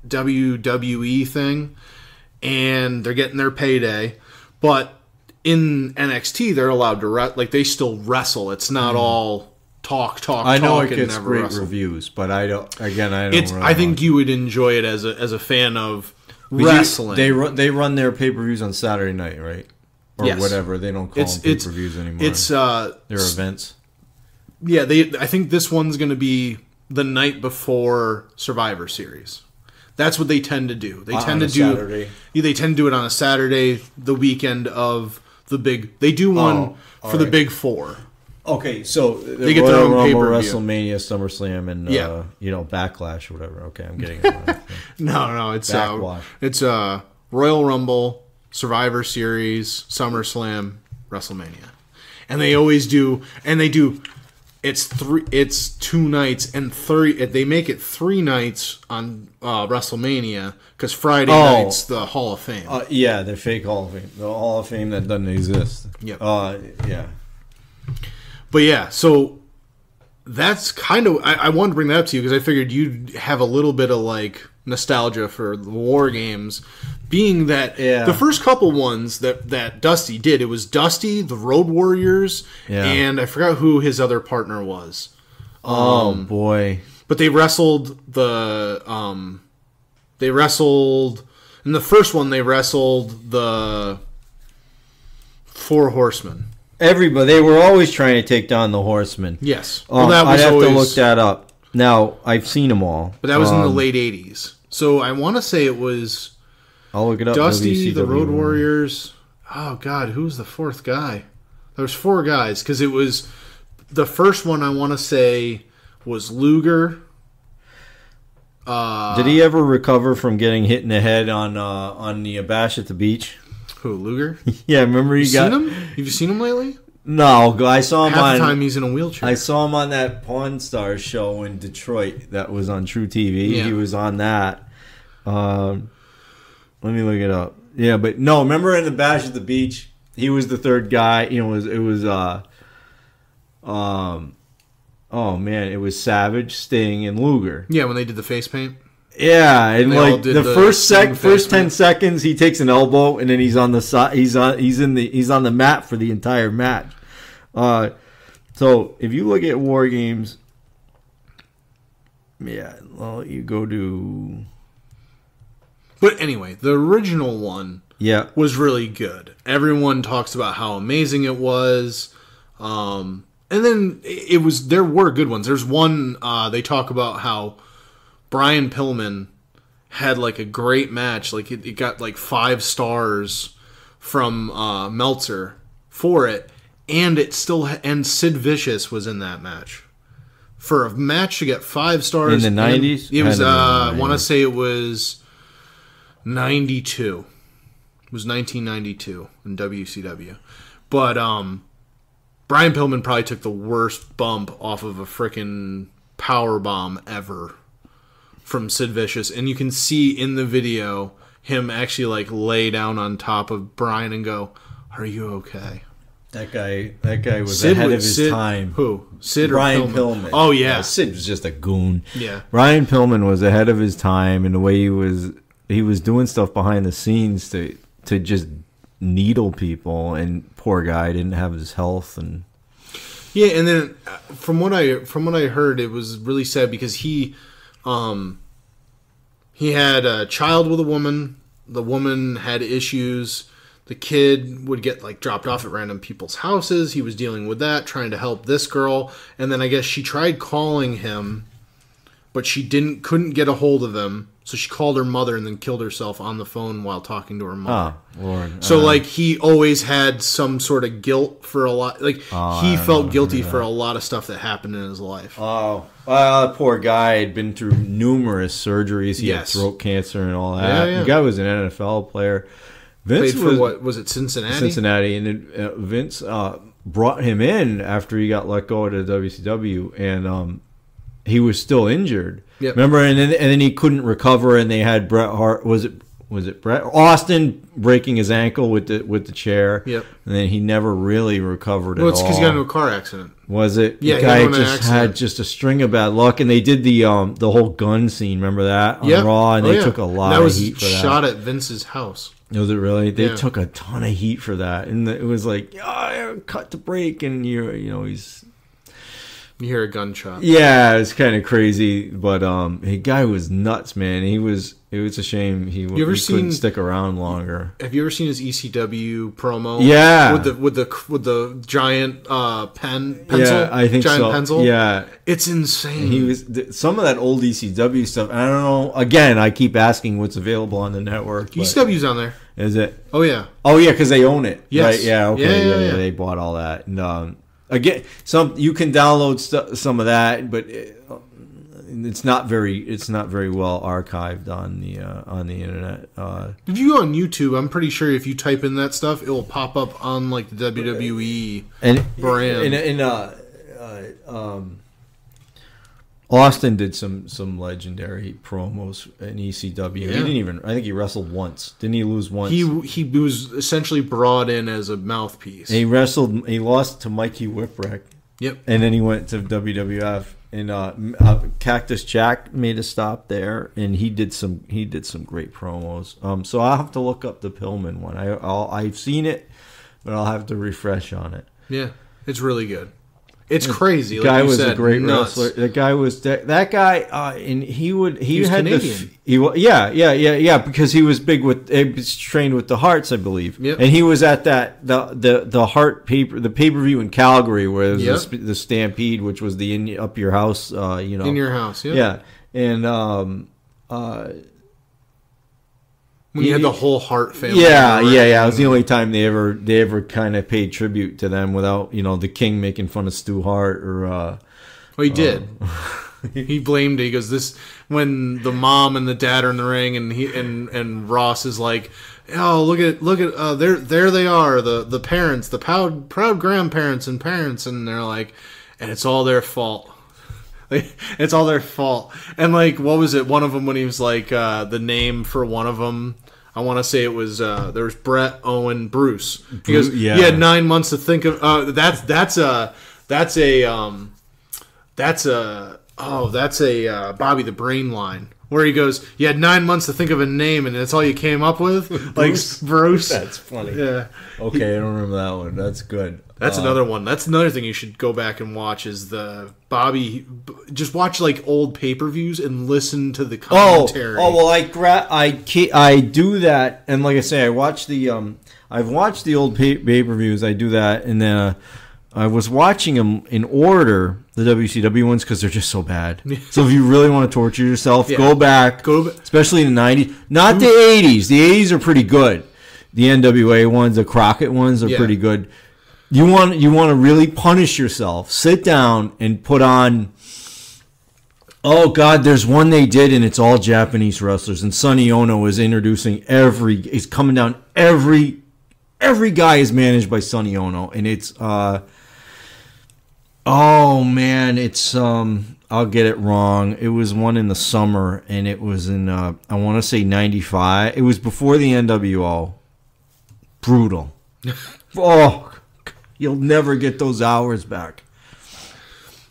WWE thing, and they're getting their payday. But in NXT, they're allowed to they still wrestle. It's not all talk. I know it and gets never great wrestle. reviews, but I don't. Again, I don't. Really I think you would enjoy it as a fan of wrestling. They run their pay-per-views on Saturday night, right? Or Yes. whatever. They don't call them pay-per-views anymore. It's they're events. Yeah, I think this one's going to be the night before Survivor Series. That's what they tend to do. They tend to do Saturday. Yeah, they tend to do it on a Saturday, the weekend of the big. They do one for the big four. Okay, so they get their own Rumble, pay-per-view. WrestleMania, SummerSlam, and Backlash or whatever. Okay, I'm getting it wrong. No, it's Backwash. It's Royal Rumble, Survivor Series, SummerSlam, WrestleMania, and they always do. And they do. It's 2 nights and 30. They make it 3 nights on WrestleMania because Friday night's the Hall of Fame. Yeah, the fake Hall of Fame, the Hall of Fame that doesn't exist. Yep. Yeah. But yeah, so that's kind of I wanted to bring that up to you because I figured you'd have a little bit of like nostalgia for the War Games, being that the first couple ones that Dusty did, it was Dusty, the Road Warriors, and I forgot who his other partner was. Oh boy! But they wrestled in the first one. They wrestled the 4 Horsemen. Everybody, they were always trying to take down the Horsemen. Yes. Well, that was I'd have to look that up. Now, I've seen them all. But that was in the late 80s. So I want to say it was I'll look it up. Dusty, WCW. the Road Warriors. Oh, God, who's the 4th guy? There's 4 guys, because it was... The first one, I want to say, was Luger. Did he ever recover from getting hit in the head on the Bash at the Beach? Who, Luger? Yeah, remember he got... Seen him? Have you seen him lately? No, I saw him Half the time he's in a wheelchair. I saw him on that Pawn Stars show in Detroit that was on True TV. Yeah. He was on that. Let me look it up. Yeah, but no, remember in the Bash at the Beach, he was the 3rd guy. You know, it was oh man, it was Savage, Sting, and Luger. Yeah, when they did the face paint. Yeah, and They all like did the the first 10 seconds, he takes an elbow, and then he's on the side. He's on the mat for the entire match. So if you look at War Games, you go to. But anyway, the original one, was really good. Everyone talks about how amazing it was, and then there were good ones. There's one they talk about how Brian Pillman had like a great match. Like it got like 5 stars from Meltzer for it, and Sid Vicious was in that match. For a match to get 5 stars in the 90s, it was I want to say it was 92. It was 1992 in WCW, but Brian Pillman probably took the worst bump off of a freaking power bomb ever from Sid Vicious, and you can see in the video him actually like lay down on top of Brian and go, "Are you okay?" That guy was ahead of his time. Who? Sid or Brian Pillman? Oh yeah, Sid was just a goon. Yeah, Brian Pillman was ahead of his time in the way he was doing stuff behind the scenes to just needle people, and poor guy didn't have his health and. Yeah, and then from what I heard, it was really sad because he had a child with a woman. The woman had issues. The kid would get like dropped off at random people's houses. He was dealing with that, trying to help this girl, and then I guess she tried calling him, but she couldn't get a hold of him. So she called her mother and then killed herself on the phone while talking to her mother. Oh, Lord. So, like, he always had some sort of guilt for a lot. Like, he felt guilty for a lot of stuff that happened in his life. Oh, poor guy had been through numerous surgeries. He had throat cancer and all that. Yeah. The guy was an NFL player. Vince played for what? Was it Cincinnati? Cincinnati. And then, Vince brought him in after he got let go of the WCW, and he was still injured. Yep. Remember, and then he couldn't recover, and they had Bret Hart. Was was it Brett Austin breaking his ankle with the chair. Yep. And then he never really recovered Well, at it's all. because he got into a car accident. Was it? Yeah, the he got guy into an just accident. had just a string of bad luck, and they did the whole gun scene. Remember that on Yep. Raw, and Oh, they yeah. took a lot that of was heat for that. shot at Vince's house. Was it really? They Yeah. took a ton of heat for that, and it was like, cut the break, and he's. You hear a gunshot. Yeah, it's kind of crazy, but the guy was nuts, man. It was a shame he couldn't stick around longer. Have you ever seen his ECW promo? Yeah, with the giant pencil. Yeah, I think giant so. pencil. Yeah, it's insane. he was some of that old ECW stuff. I don't know. Again, I keep asking what's available on the network. but- ECW's on there. Is it? Oh yeah. Oh yeah, because they own it. Yes. Right? Yeah. Okay. Yeah. They bought all that. And again, you can download some of that, but it's not very well archived on the internet. If you go on YouTube, I'm pretty sure if you type in that stuff, it will pop up on like the WWE brand. Austin did some legendary promos in ECW. Yeah. He didn't even. I think he wrestled once. Didn't he lose once? He was essentially brought in as a mouthpiece. He wrestled. He lost to Mikey Whipwreck. Yep. And then he went to WWF, and Cactus Jack made a stop there, and he did some great promos. So I'll have to look up the Pillman one. I've seen it, but I'll have to refresh on it. Yeah, it's really good. It's crazy. The guy like was said, a great nuts. wrestler. The guy was that guy, and he was had Canadian. Yeah, because he was big with. He was trained with the Hearts, I believe. Yep. And he was at that the Heart the pay per view in Calgary where there was the Stampede, which was the up your house. In your house. Yep. Yeah, and when you had the whole Hart family. Yeah. It was the only time they ever kind of paid tribute to them without the King making fun of Stu Hart or. Well, he did. He blamed it. He goes, "This when the mom and the dad are in the ring, and and Ross is like, oh look at there they are the parents, the proud grandparents and parents, and they're like, and it's all their fault." It's all their fault. And like, what was it? One of them when he was like the name for one of them. I want to say it was there was Brett, Owen, Bruce. He goes, Yeah. You had 9 months to think of. That's a Bobby the Brain line where he goes, you had 9 months to think of a name and that's all you came up with. Bruce? Like Bruce. That's funny. Yeah. Okay, I don't remember that one. That's good. That's another one. That's another thing you should go back and watch is the Bobby. Just watch like old pay-per-views and listen to the commentary. Well, I do that, and like I say, I've watched the old pay-per-views. I do that, and then I was watching them in order, the WCW ones, because they're just so bad. So if you really want to torture yourself, go back, especially in the 90s. Not the 80s. The 80s are pretty good. The NWA ones, the Crockett ones are pretty good. You want to really punish yourself. Sit down and put on. Oh God, there's one they did, and it's all Japanese wrestlers. And Sonny Ono is introducing he's coming down. Every guy is managed by Sonny Ono, and it's oh man, it's I'll get it wrong. It was one in the summer, and it was in I want to say 95. It was before the NWO. Brutal. Oh. You'll never get those hours back.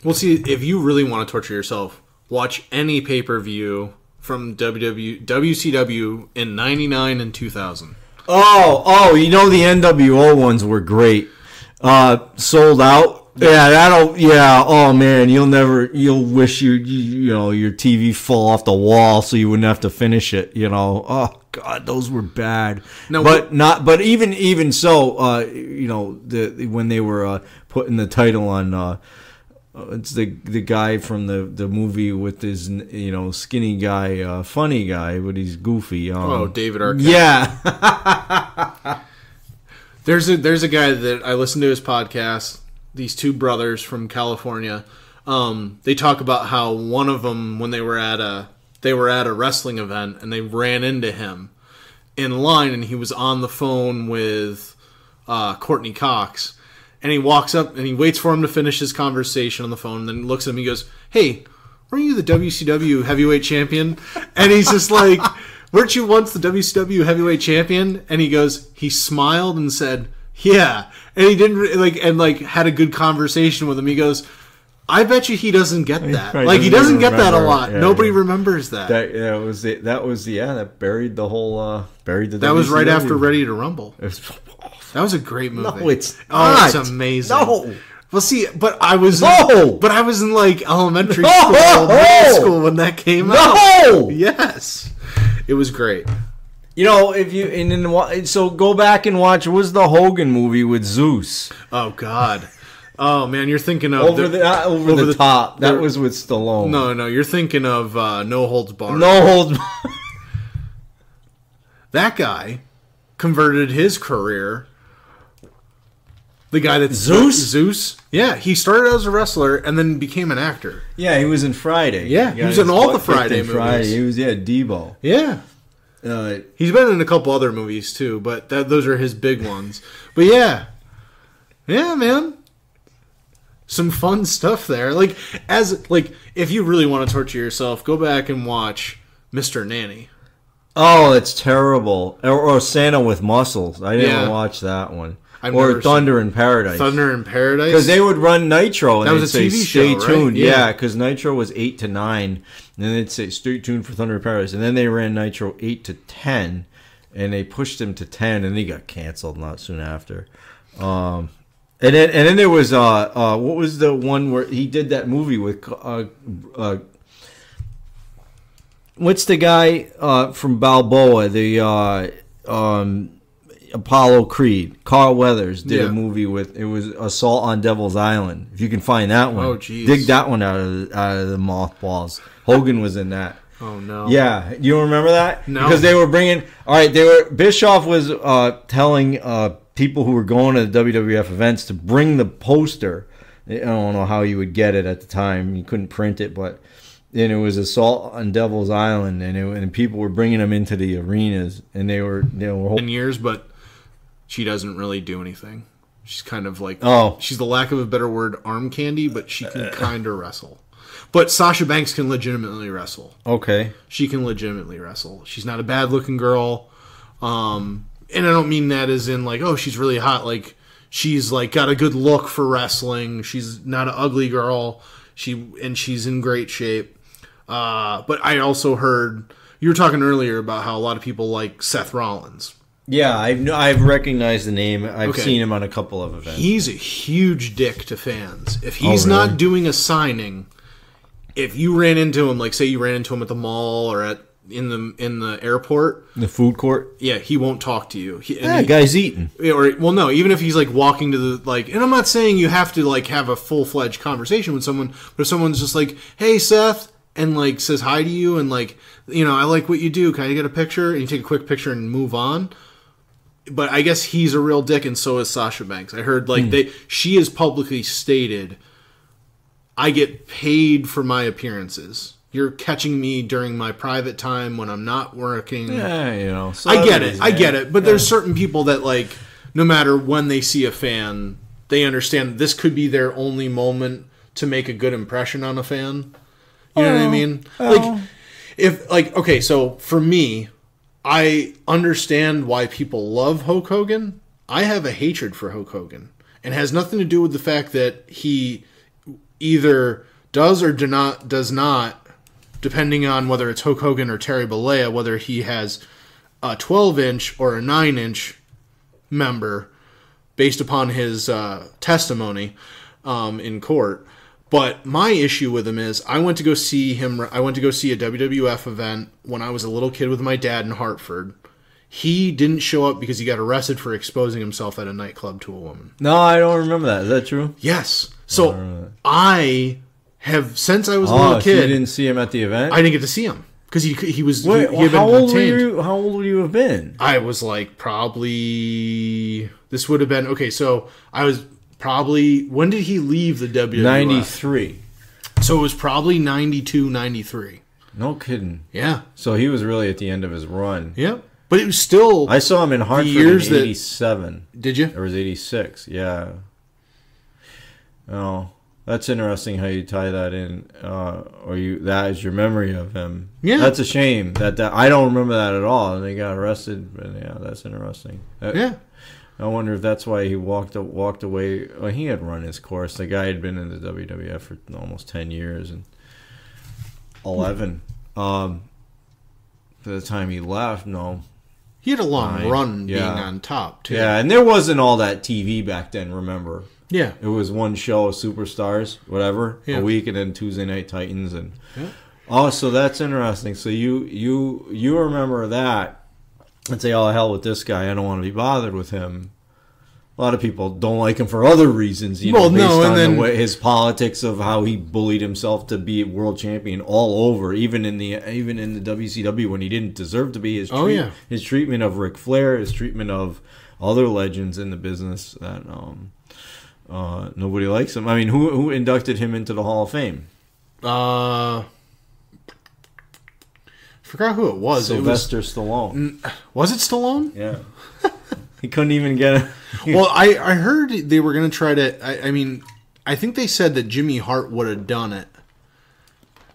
Well, see, if you really want to torture yourself, watch any pay-per-view from WCW in 99 and 2000. Oh, the NWO ones were great. Sold Out. Yeah, oh man, you'll wish your TV fall off the wall so you wouldn't have to finish it, Oh God, those were bad. No, but even so, when they were putting the title on, it's the guy from the movie with his skinny guy, funny guy, but he's goofy. David Arquette. Yeah. There's a guy that I listen to his podcast. These two brothers from California, they talk about how one of them, when they were at a wrestling event, and they ran into him in line, and he was on the phone with Courtney Cox, and he walks up and he waits for him to finish his conversation on the phone, and then looks at him, he goes, "Hey, weren't you the WCW heavyweight champion?" And he's just like, weren't you once the WCW heavyweight champion? And he goes, he smiled and said, yeah. And he didn't had a good conversation with him. He goes, I bet you he doesn't get that. Right, he doesn't get that a lot. Yeah, Nobody remembers that. That buried the whole buried the. That WCW. Was right after Ready to Rumble. That was a great movie. No, it's not. It's amazing. No. Well, see, but I was in like elementary school, middle school when that came out. Yes, it was great. You know, so go back and watch. What was the Hogan movie with Zeus? Oh God. Oh man, you're thinking of over the top. That was with Stallone. No, you're thinking of No Holds Barred. No Holds Barred. That guy converted his career. The guy that's Zeus. Yeah, he started as a wrestler and then became an actor. Yeah, he was in Friday. Yeah, he was in all the Friday movies. He was Debo. Yeah. He's been in a couple other movies too, but those are his big ones. But yeah, man. Some fun stuff there. If you really want to torture yourself, go back and watch Mr. Nanny. Oh, it's terrible. Or Santa with Muscles. I didn't watch that one. Or Thunder in Paradise. Thunder in Paradise? Because they would run Nitro and they'd say, stay tuned. Right? Yeah, because Nitro was 8 to 9. And then they'd say, stay tuned for Thunder in Paradise. And then they ran Nitro 8 to 10. And they pushed him to 10. And he got canceled not soon after. And then there was what was the one where he did that movie with what's the guy from Balboa, the Apollo Creed, Carl Weathers did a movie with, it was Assault on Devil's Island. If you can find that one, dig that one out of the mothballs. Hogan was in that. Oh no! Yeah, you don't remember that? No, because they were bringing. All right, Bischoff was telling people who were going to the WWF events to bring the poster. I don't know how you would get it at the time. You couldn't print it, but then it was Assault on Devil's Island, and people were bringing them into the arenas, and they were 10 years, but she doesn't really do anything. She's kind of like she's the lack of a better word, arm candy, but she can kind of wrestle. But Sasha Banks can legitimately wrestle. Okay, she can legitimately wrestle. She's not a bad looking girl. And I don't mean that as in like, oh, she's really hot. Like, she's like got a good look for wrestling. She's not an ugly girl. She's in great shape. But I also heard you were talking earlier about how a lot of people like Seth Rollins. Yeah, I've recognized the name. I've seen him on a couple of events. He's a huge dick to fans. If he's not doing a signing, if you ran into him, like say you ran into him at the mall or in the airport, the food court, he won't talk to you. Guy's eating. No, even if he's like walking to the and I'm not saying you have to like have a full-fledged conversation with someone, but if someone's just like, "Hey, Seth," and like says hi to you and like, I like what you do. Can I get a picture? And you take a quick picture and move on. But I guess he's a real dick, and so is Sasha Banks. I heard she has publicly stated, "I get paid for my appearances. You're catching me during my private time when I'm not working." Yeah, I get it. But there's certain people that like, no matter when they see a fan, they understand this could be their only moment to make a good impression on a fan. You know what I mean? So for me, I understand why people love Hulk Hogan. I have a hatred for Hulk Hogan. And it has nothing to do with the fact that he either does or does not, depending on whether it's Hulk Hogan or Terry Bollea, whether he has a 12-inch or a 9-inch member based upon his testimony in court. But my issue with him is I went to go see a WWF event when I was a little kid with my dad in Hartford. He didn't show up because he got arrested for exposing himself at a nightclub to a woman. No, I don't remember that. Is that true? Yes. So I have, since I was a little kid. You didn't see him at the event? I didn't get to see him because he was. Wait, he had how been old detained. were you? How old would you have been? I was like probably. This would have been so. I was probably. When did he leave the WWF? 93. So it was probably 92, 93. No kidding. Yeah. So he was really at the end of his run. Yep. But it was still. I saw him in Hartford in 87. Did you? Or was 86? Yeah. Oh. That's interesting how you tie that in, that is your memory of him. Yeah, that's a shame that I don't remember that at all. And they got arrested, but yeah, that's interesting. Yeah, I wonder if that's why he walked away. Well, he had run his course. The guy had been in the WWF for almost 10 years and 11. For the time he left, no. He had a long run being on top, too. Yeah, and there wasn't all that TV back then, remember? Yeah. It was one show of Superstars, whatever, a week, and then Tuesday Night Titans. And oh, so that's interesting. So you remember that and say, oh, hell with this guy. I don't want to be bothered with him. A lot of people don't like him for other reasons, based on his politics of how he bullied himself to be world champion all over, even in the WCW when he didn't deserve to be. His treatment of Ric Flair, his treatment of other legends in the business that nobody likes him. I mean, who inducted him into the Hall of Fame? Forgot who it was. Sylvester Stallone. Was it Stallone? Yeah. He couldn't even get it. Well, I heard they were going to try to... I mean, I think they said that Jimmy Hart would have done it.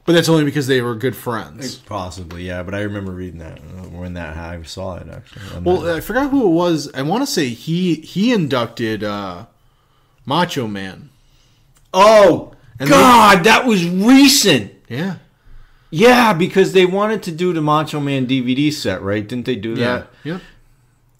But that's only because they were good friends. Possibly, yeah. But I remember reading that when I saw it, actually. Well, I forgot who it was. I want to say he inducted Macho Man. Oh, God, that was recent. Yeah. Yeah, because they wanted to do the Macho Man DVD set, right? Didn't they do that? Yeah.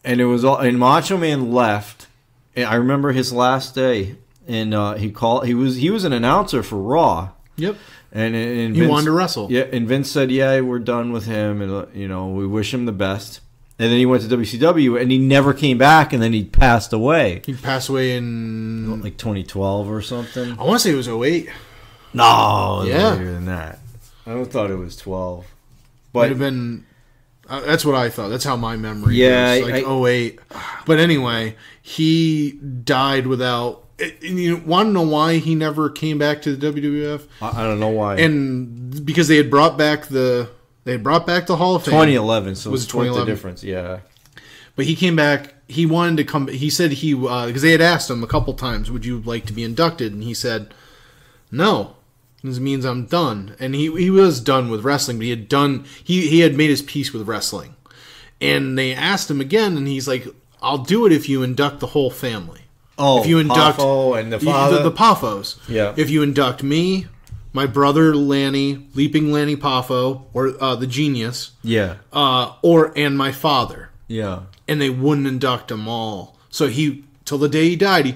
And it was and Macho Man left. And I remember his last day, and he was an announcer for Raw. Yep. And he Vince, wanted to wrestle. Yeah, and Vince said, "Yeah, we're done with him, and we wish him the best." And then he went to WCW, and he never came back, and then he passed away. He passed away in like 2012 or something. I want to say it was 2008. No, later than that. I thought it was 12. But might have been. That's what I thought. That's how my memory goes. Like 2008. But anyway, he died without... And you want to know why he never came back to the WWF? I don't know why. And because they had brought back the Hall of Fame. 2011, so was 2011 the difference, yeah. But he came back. He wanted to come... He said because they had asked him a couple times, would you like to be inducted? And he said, no. This means I'm done. And he was done with wrestling, but he had made his peace with wrestling. And they asked him again, and he's like, I'll do it if you induct the whole family. Oh, if you induct Poffo and the father? The Poffos. Yeah. If you induct me, my brother Lanny, Leaping Lanny Poffo, or the Genius. Yeah. And my father. Yeah. And they wouldn't induct them all. So till the day he died, he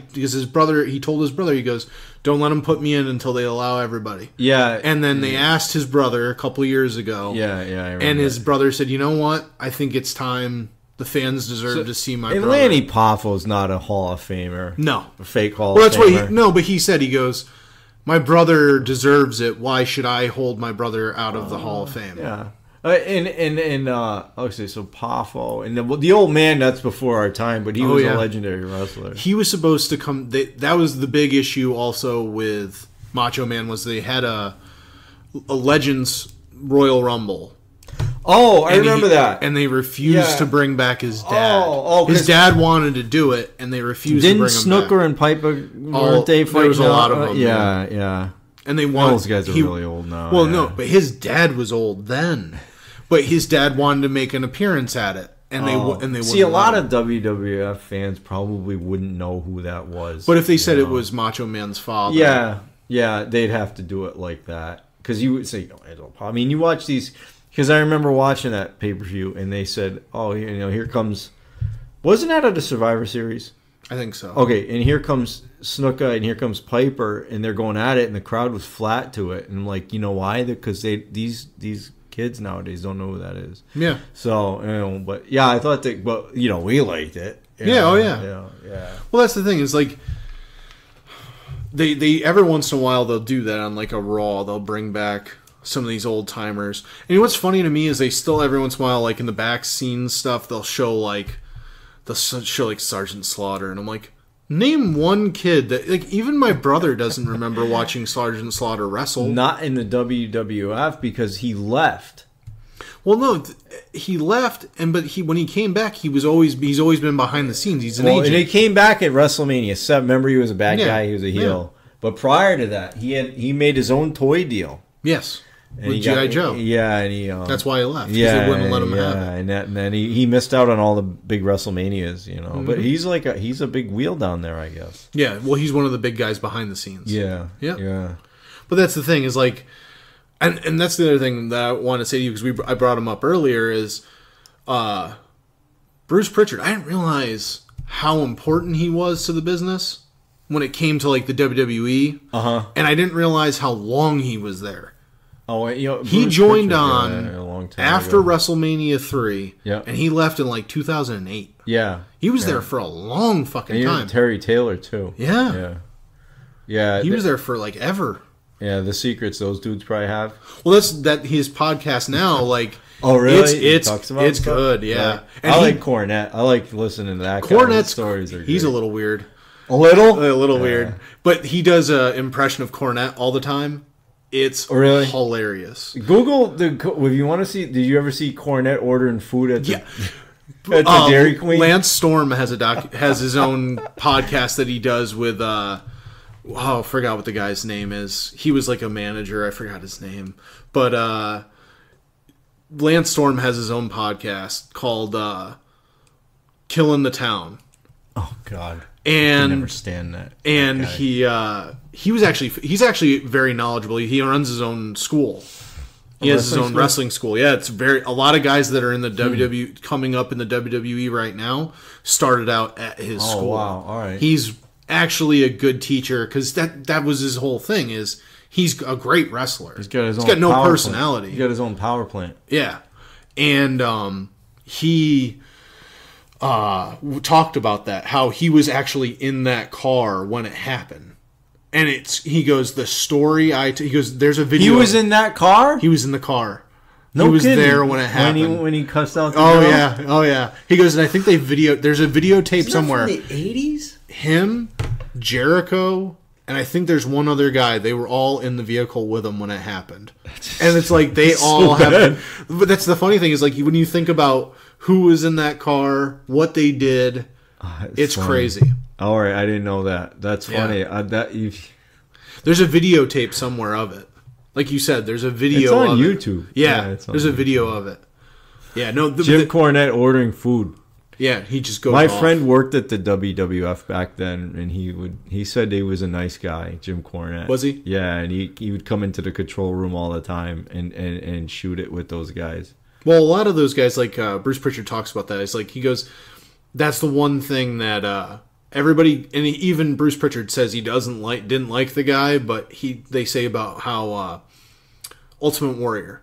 told his brother, he goes, don't let them put me in until they allow everybody. Yeah. And then they asked his brother a couple years ago. Yeah, I remember. And his brother said, you know what? I think it's time. The fans deserve to see my brother. And Lanny Poffo's not a Hall of Famer. No. A fake Hall of Famer. But he said, he goes, my brother deserves it. Why should I hold my brother out of the Hall of Fame? Yeah. Okay, so Poffo and the old man. That's before our time, but he was a legendary wrestler. He was supposed to come. That was the big issue. Also with Macho Man was they had a Legends Royal Rumble. Oh, I remember that. And they refused to bring back his dad. His dad wanted to do it, and they refused to bring him back. Didn't Snooker and Piper weren't they fighting? There was a lot of them. Yeah. And they wanted. Those guys are really old now. Well, no, but his dad was old then. But his dad wanted to make an appearance at it, and they wouldn't see. A lot of WWF fans probably wouldn't know who that was. But if they said it was Macho Man's father, yeah, they'd have to do it like that because you would say, I mean, you watch these because I remember watching that pay-per-view, and they said, "Oh, here comes." Wasn't that at the Survivor Series? I think so. Okay, and here comes Snuka and here comes Piper, and they're going at it, and the crowd was flat to it, and I'm like, you know why? Because these kids nowadays don't know who that is. Yeah. So, but yeah, I thought that, but we liked it. Yeah. Yeah. Well, that's the thing is like they every once in a while they'll do that on like a Raw. They'll bring back some of these old timers. And what's funny to me is they still every once in a while, like in the back scene stuff, they'll show Sergeant Slaughter, and I'm like, name one kid that even my brother doesn't remember watching Sergeant Slaughter wrestle. Not in the WWF because he left. Well, no, he left, but when he came back, he's always been behind the scenes. He's an agent. And he came back at WrestleMania 7. Remember, he was a bad guy. He was a heel. But prior to that, he made his own toy deal. Yes. And With G.I. Joe. Yeah, and he that's why he left. Yeah, they wouldn't let him have it. And then he missed out on all the big WrestleManias, you know. Mm-hmm. But he's a big wheel down there, I guess. Yeah, well, he's one of the big guys behind the scenes. Yeah. Yeah. But that's the thing is like, and that's the other thing that I want to say to you because I brought him up earlier is, Bruce Pritchard. I didn't realize how important he was to the business when it came to like the WWE. And I didn't realize how long he was there. Oh, you know, he Bruce joined Pritchard, on a long time after ago. WrestleMania 3, Yeah. and he left in like 2008. Yeah. He was there for a long fucking time. Terry Taylor, too. Yeah. Yeah. He was there for like ever. Yeah, the secrets those dudes probably have. Well, that's his podcast now, like... Oh, really? It's talks about it's stuff? good, yeah. Yeah. And I like Cornette. I like listening to that. Cornette's stories. He's a little weird. A little? A little weird. But he does an impression of Cornette all the time. It's really hilarious. Google if you want to see. Did you ever see Cornette ordering food at the, at the Dairy Queen? Lance Storm has has his own podcast that he does with I forgot what the guy's name is. He was like a manager. I forgot his name. But Lance Storm has his own podcast called Killing the Town. Oh God. And I can never stand that. And he's actually very knowledgeable. He runs his own school. He has his own wrestling school. Yeah, it's a lot of guys that are in the WWE coming up in the WWE right now started out at his school. Oh wow, all right. He's actually a good teacher because that was his whole thing. Is he's a great wrestler. He's got no personality. He's got his own power plant. Yeah, and he talked about that, how he was actually in that car when it happened. And he goes, the story he goes, there's a video. He was in that car? He was in the car. No he was kidding. there when it happened. When he cussed out the girl? Yeah. Oh, yeah. He goes, and I think there's a videotape somewhere. From the 80s? Him, Jericho, and I think there's one other guy. They were all in the vehicle with him when it happened. And it's like they all have... But that's the funny thing is like when you think about who was in that car, what they did, it's funny. Crazy. All right, I didn't know that. That's funny. Yeah. There's a videotape somewhere of it. Like you said, there's a video of it. It's on YouTube. Yeah, there's a video of it. Yeah, no. Jim Cornette ordering food. Yeah, he just goes My off. friend worked at the WWF back then, and he said he was a nice guy, Jim Cornette. Was he? Yeah, and he would come into the control room all the time and shoot it with those guys. Well, a lot of those guys, like Bruce Pritchard talks about that. It's like he goes, that's the one thing that everybody, and even Bruce Pritchard says he didn't like the guy, but they say about how Ultimate Warrior.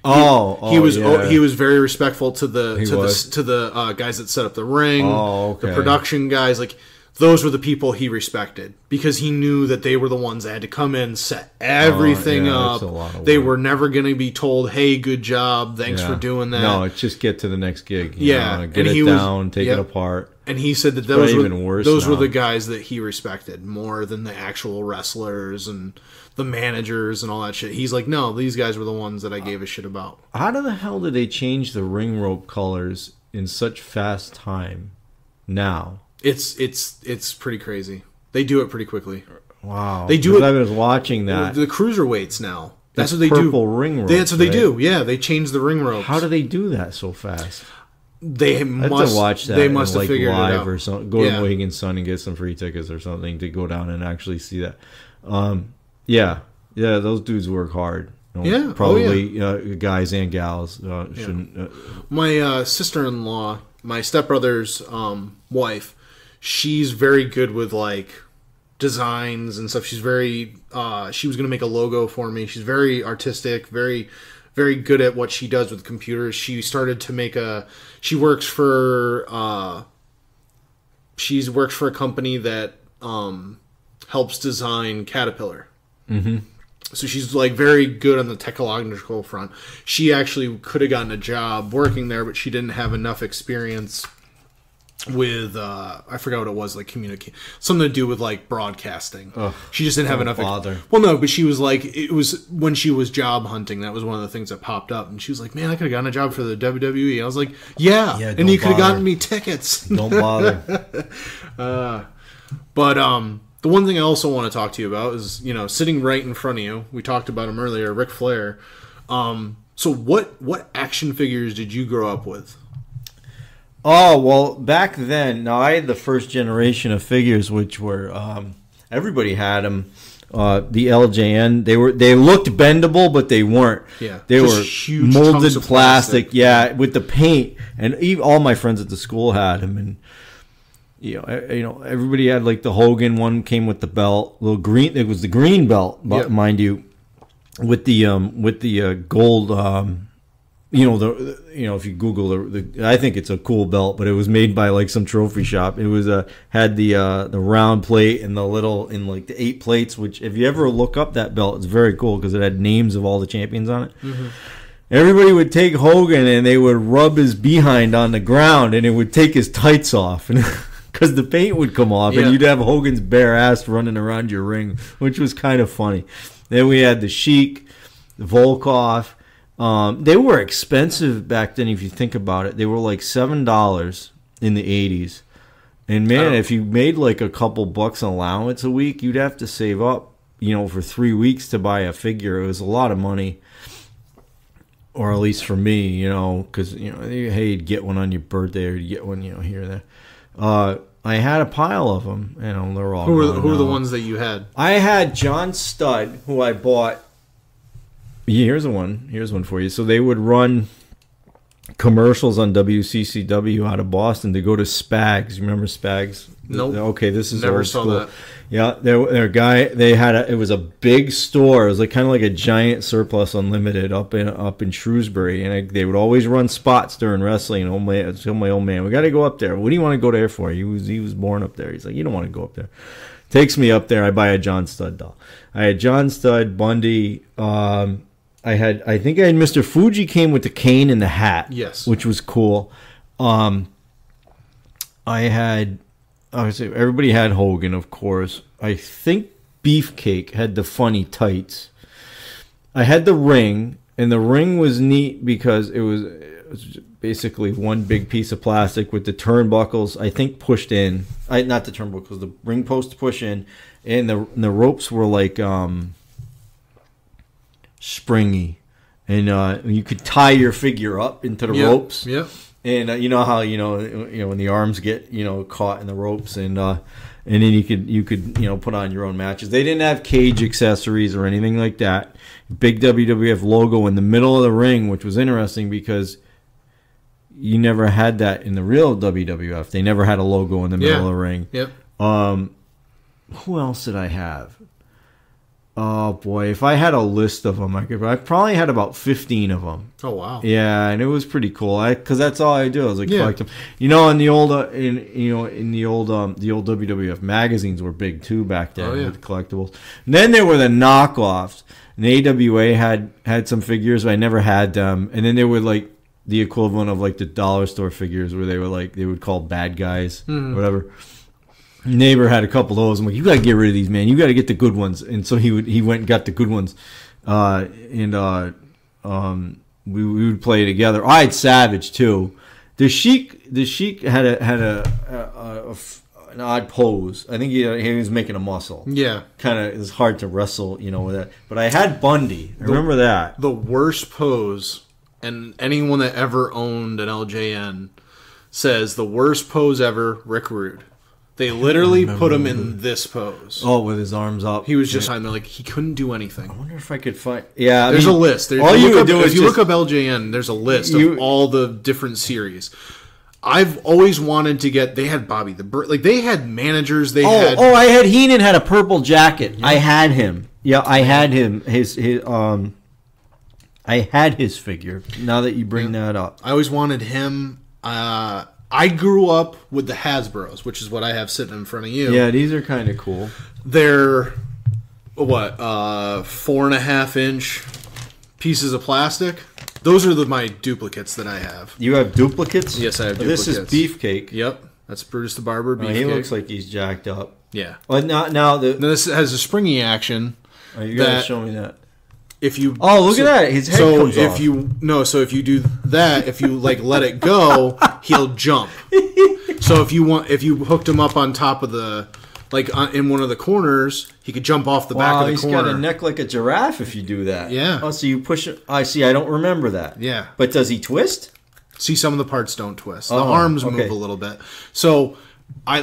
He was very respectful to the guys that set up the ring, the production guys. Like those were the people he respected because he knew that they were the ones that had to come in, set everything up. They were never going to be told, "Hey, good job, thanks for doing that." No, it's just get to the next gig. Get and it down, take it apart. And he said that those were the guys that he respected more than the actual wrestlers and the managers and all that shit. He's like, no, these guys were the ones that I gave a shit about. How the hell did they change the ring rope colors in such fast time now? It's pretty crazy. They do it pretty quickly. Wow. They do it. I was watching that. The cruiserweights now. That's what they purple do. Ring ropes. That's what they do. Yeah, they change the ring ropes. How do they do that so fast? They must watch that. They must have figured live it out. Or something. Go to Mohegan Sun and get some free tickets or something to go down and actually see that. Yeah, those dudes work hard. Probably guys and gals shouldn't. My sister-in-law, my stepbrother's wife, she's very good with like designs and stuff. She's very. She was going to make a logo for me. She's very artistic, very, very good at what she does with computers. She started to make She works for. She works for a company that helps design Caterpillar. Mm-hmm. So she's like very good on the technological front. She actually could have gotten a job working there, but she didn't have enough experience with I forgot what it was, like communicate, something to do with like broadcasting. Ugh, she just didn't have enough. Well, no, but she was like, it was when she was job hunting. That was one of the things that popped up, and she was like, "Man, I could have gotten a job for the WWE." I was like, "Yeah, and you could have gotten me tickets." Don't bother. But The one thing I also want to talk to you about is, sitting right in front of you, we talked about him earlier, Ric Flair. So what action figures did you grow up with? Oh, well, back then, now I had the first generation of figures, which were, everybody had them. The LJN, they looked bendable, but they weren't. Yeah, they were huge molded plastic. Yeah, with the paint, and all my friends at the school had them, and everybody had like the Hogan one came with the belt, little green. It was the green belt, mind you, with the gold. If you Google I think it's a cool belt, but it was made by like some trophy shop. It was had the round plate and the 8 plates. Which if you ever look up that belt, it's very cool because it had names of all the champions on it. Mm-hmm. Everybody would take Hogan and they would rub his behind on the ground, and it would take his tights off, and because the paint would come off, and you'd have Hogan's bare ass running around your ring, which was kind of funny. Then we had the Sheik, the Volkov. They were expensive back then if you think about it. They were like $7 in the 80s. And man, if you made like a couple bucks allowance a week, you'd have to save up, for 3 weeks to buy a figure. It was a lot of money. Or at least for me, because, hey, you'd get one on your birthday or you'd get one, here or there. I had a pile of them, and they're all Who were the ones that you had? I had John Studd, who I bought. Yeah, here's one for you. So they would run commercials on WCCW out of Boston to go to Spags. You remember Spags? Nope. Okay, this is never old saw school. that. Yeah, their guy. They had it was a big store. It was like kind of like a giant Surplus Unlimited up in Shrewsbury, and they would always run spots during wrestling. And I told my old man, we got to go up there. What do you want to go there for? He was born up there. He's like, you don't want to go up there. Takes me up there. I buy a John Studd doll. I had John Studd, Bundy. I think I had Mr. Fuji came with the cane and the hat. Yes. Which was cool. Everybody had Hogan, of course. I think Beefcake had the funny tights. I had the ring, and the ring was neat because it was basically one big piece of plastic with the turnbuckles, I think, pushed in. Not the turnbuckles, the ring post to push in, and the ropes were like springy, and you could tie your figure up into the ropes. Yeah. And you know how when the arms get caught in the ropes, and then you could put on your own matches. They didn't have cage accessories or anything like that. Big WWF logo in the middle of the ring, which was interesting because you never had that in the real WWF. They never had a logo in the middle of the ring. Yep. Who else did I have? Oh boy, if I had a list of them, I probably had about 15 of them. Oh wow. Yeah, and it was pretty cool. Because that's all I do. I was like collect them. In the old the old WWF magazines were big too back then with collectibles. And then there were the knockoffs. And the AWA had some figures, but I never had them. And then there were like the equivalent of like the dollar store figures where they would call bad guys, whatever. Neighbor had a couple of those. I'm like, you gotta get rid of these, man. You gotta get the good ones. And so he went and got the good ones, we would play together. I had Savage too. The Sheik had an odd pose. I think he was making a muscle. Yeah, kind of. It's hard to wrestle, with that. But I had Bundy. I remember that. The worst pose, and anyone that ever owned an LJN says the worst pose ever. Rick Rude. They literally put him in this pose. Oh, with his arms up. He was just like he couldn't do anything. I wonder if I could find. Yeah, there's a list. All you would do is if you look up LJN, there's a list of all the different series. I've always wanted to get. They had Bobby the Bird. Like they had managers. I had Heenan had a purple jacket. Yeah. I had him. Yeah, I had him. I had his figure. Now that you bring that up, I always wanted him. I grew up with the Hasbros, which is what I have sitting in front of you. Yeah, these are kind of cool. They're 4.5-inch pieces of plastic. Those are my duplicates that I have. You have duplicates? Yes, I have duplicates. This is Beefcake. Yep, that's Brutus the Barber. Beefcake. He looks like he's jacked up. Yeah. Well, now this has a springy action. Oh, you gotta show me that. If you look at that, his head comes off. So if you do that, if you let it go, he'll jump. So if you hooked him up on top of the like in one of the corners, he could jump off the back of the corner. He's got a neck like a giraffe if you do that. Yeah. Oh, so you push it. I see. I don't remember that. Yeah. But does he twist? See, some of the parts don't twist. The arms move a little bit. So I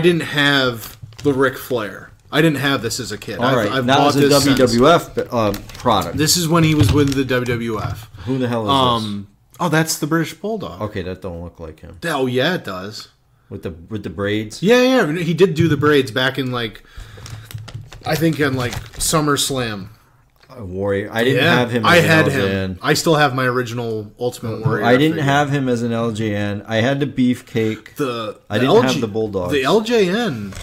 didn't have the Ric Flair. I didn't have this as a kid. All right. I've that bought was a this WWF product. This is when he was with the WWF. Who the hell is this? Oh, that's the British Bulldog. Okay, that don't look like him. Oh, yeah, it does. With the braids? Yeah. He did do the braids back in, like, I think in, like, SummerSlam. Warrior. I didn't have him as I an had LJN. him. I still have my original Ultimate Warrior. I didn't have him as an LJN. I had the Beefcake. I didn't have the Bulldog. The LJN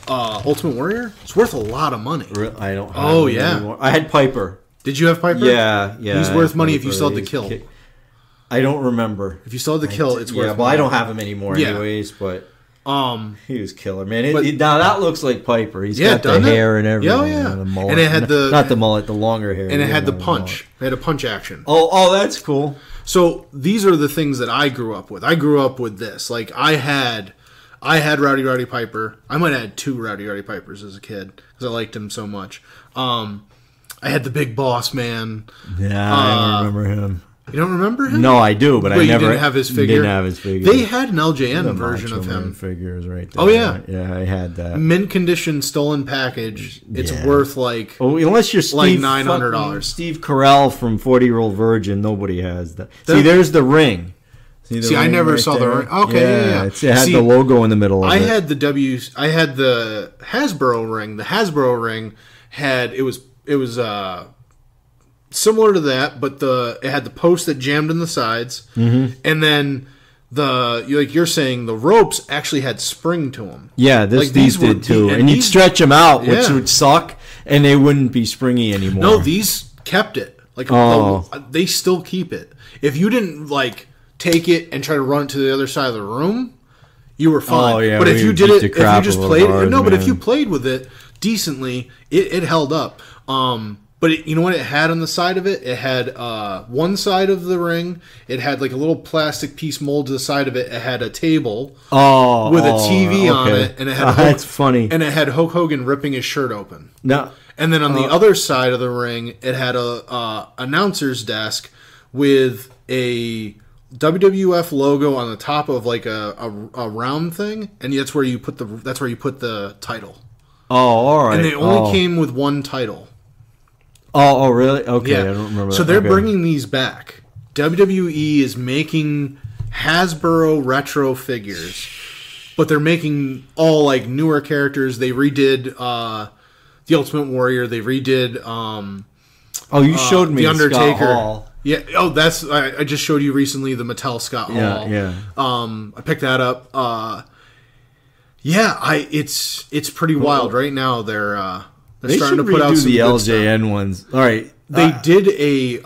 Ultimate Warrior? It's worth a lot of money. I don't have him anymore. I had Piper. Did you have Piper? Yeah. He's worth money if you still had the kill. I don't remember. If you still had the kill, it's worth money. Well, I don't have him anymore anyways, but he was killer, man. Now that looks like Piper. He's got the hair and everything. Oh, yeah. And the mullet. And it had not the mullet, the longer hair. And it had the punch. It had a punch action. Oh, that's cool. So these are the things that I grew up with. I grew up with this. Like I had Rowdy Piper. I might have had 2 Rowdy Pipers as a kid because I liked him so much. I had the Big Boss Man. Yeah, I remember him. You don't remember him? No, I do, but I never didn't have his figure. Didn't have his figure. They had an LJN version of him. Figures right there. Oh yeah, yeah, I had that. Mint condition, stolen package. It's worth like unless you're Steve, like $900. Steve Carell from 40-Year-Old Virgin, nobody has that. See, there's the ring. See, I never saw the ring. Okay, yeah. It had the logo in the middle of it. I had the Hasbro ring. The Hasbro ring had it was similar to that, but it had the post that jammed in the sides, and then like you're saying, the ropes actually had spring to them. Yeah, these did too, and you'd stretch them out, which would suck, and they wouldn't be springy anymore. No, these kept it. Like they still keep it. If you didn't like take it and try to run to the other side of the room, you were fine. Oh, yeah, but if you did it, if you just played it, but if you played with it decently, it held up. But you know what it had on the side of it? It had one side of the ring. It had like a little plastic piece molded to the side of it. It had a table with a TV on it, and it had that's funny. And it had Hulk Hogan ripping his shirt open. No. And then on the other side of the ring, it had a announcer's desk with a WWF logo on the top of like a round thing, and that's where you put the title. Oh, all right. And they only came with one title. Oh, really? Okay, yeah. I don't remember that. So they're bringing these back. WWE is making Hasbro retro figures, but they're making all like newer characters. They redid the Ultimate Warrior. They redid. You showed me the Undertaker. Scott Hall. Yeah. Oh, that's I just showed you recently the Mattel Scott Hall. Yeah. I picked that up. It's pretty wild right now. They're starting to put out some the good LJN stuff. ones. All right. They did a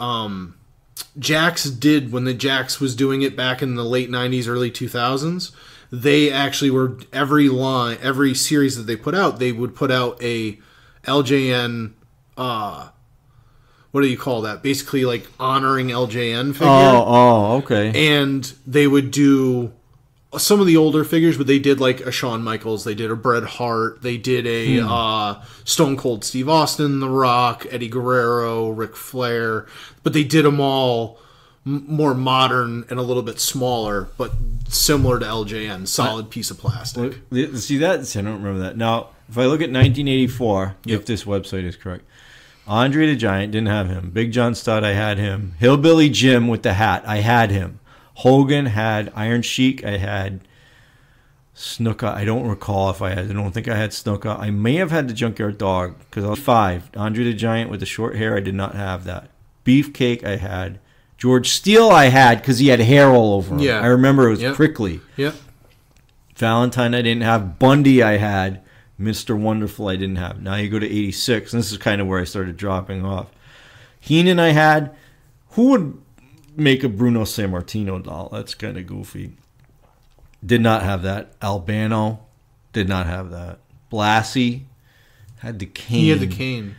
Jax did when the Jax was doing it back in the late 90s, early 2000s. They actually were every series that they put out, they would put out a LJN what do you call that? Basically like honoring LJN figure. Oh, okay. And they would do some of the older figures, but they did like a Shawn Michaels, they did a Bret Hart, they did a Stone Cold Steve Austin, The Rock, Eddie Guerrero, Ric Flair, but they did them all more modern and a little bit smaller, but similar to LJN, solid piece of plastic. See that? I don't remember that. Now, if I look at 1984, if this website is correct, Andre the Giant, didn't have him. Big John Studd, I had him. Hillbilly Jim with the hat, I had him. Hogan had Iron Sheik. I had Snuka. I don't recall if I had. I don't think I had Snuka. I may have had the Junkyard Dog because I was 5. Andre the Giant with the short hair. I did not have that. Beefcake. I had. George Steele. I had because he had hair all over him. Yeah. I remember it was prickly. Yep. Valentine. I didn't have. Bundy. I had. Mr. Wonderful. I didn't have. Now you go to 86, and this is kind of where I started dropping off. Heenan. I had. Who would make a Bruno Sammartino doll? That's kind of goofy. Did not have that. Albano did not have that. Blassie had the cane. He had the cane.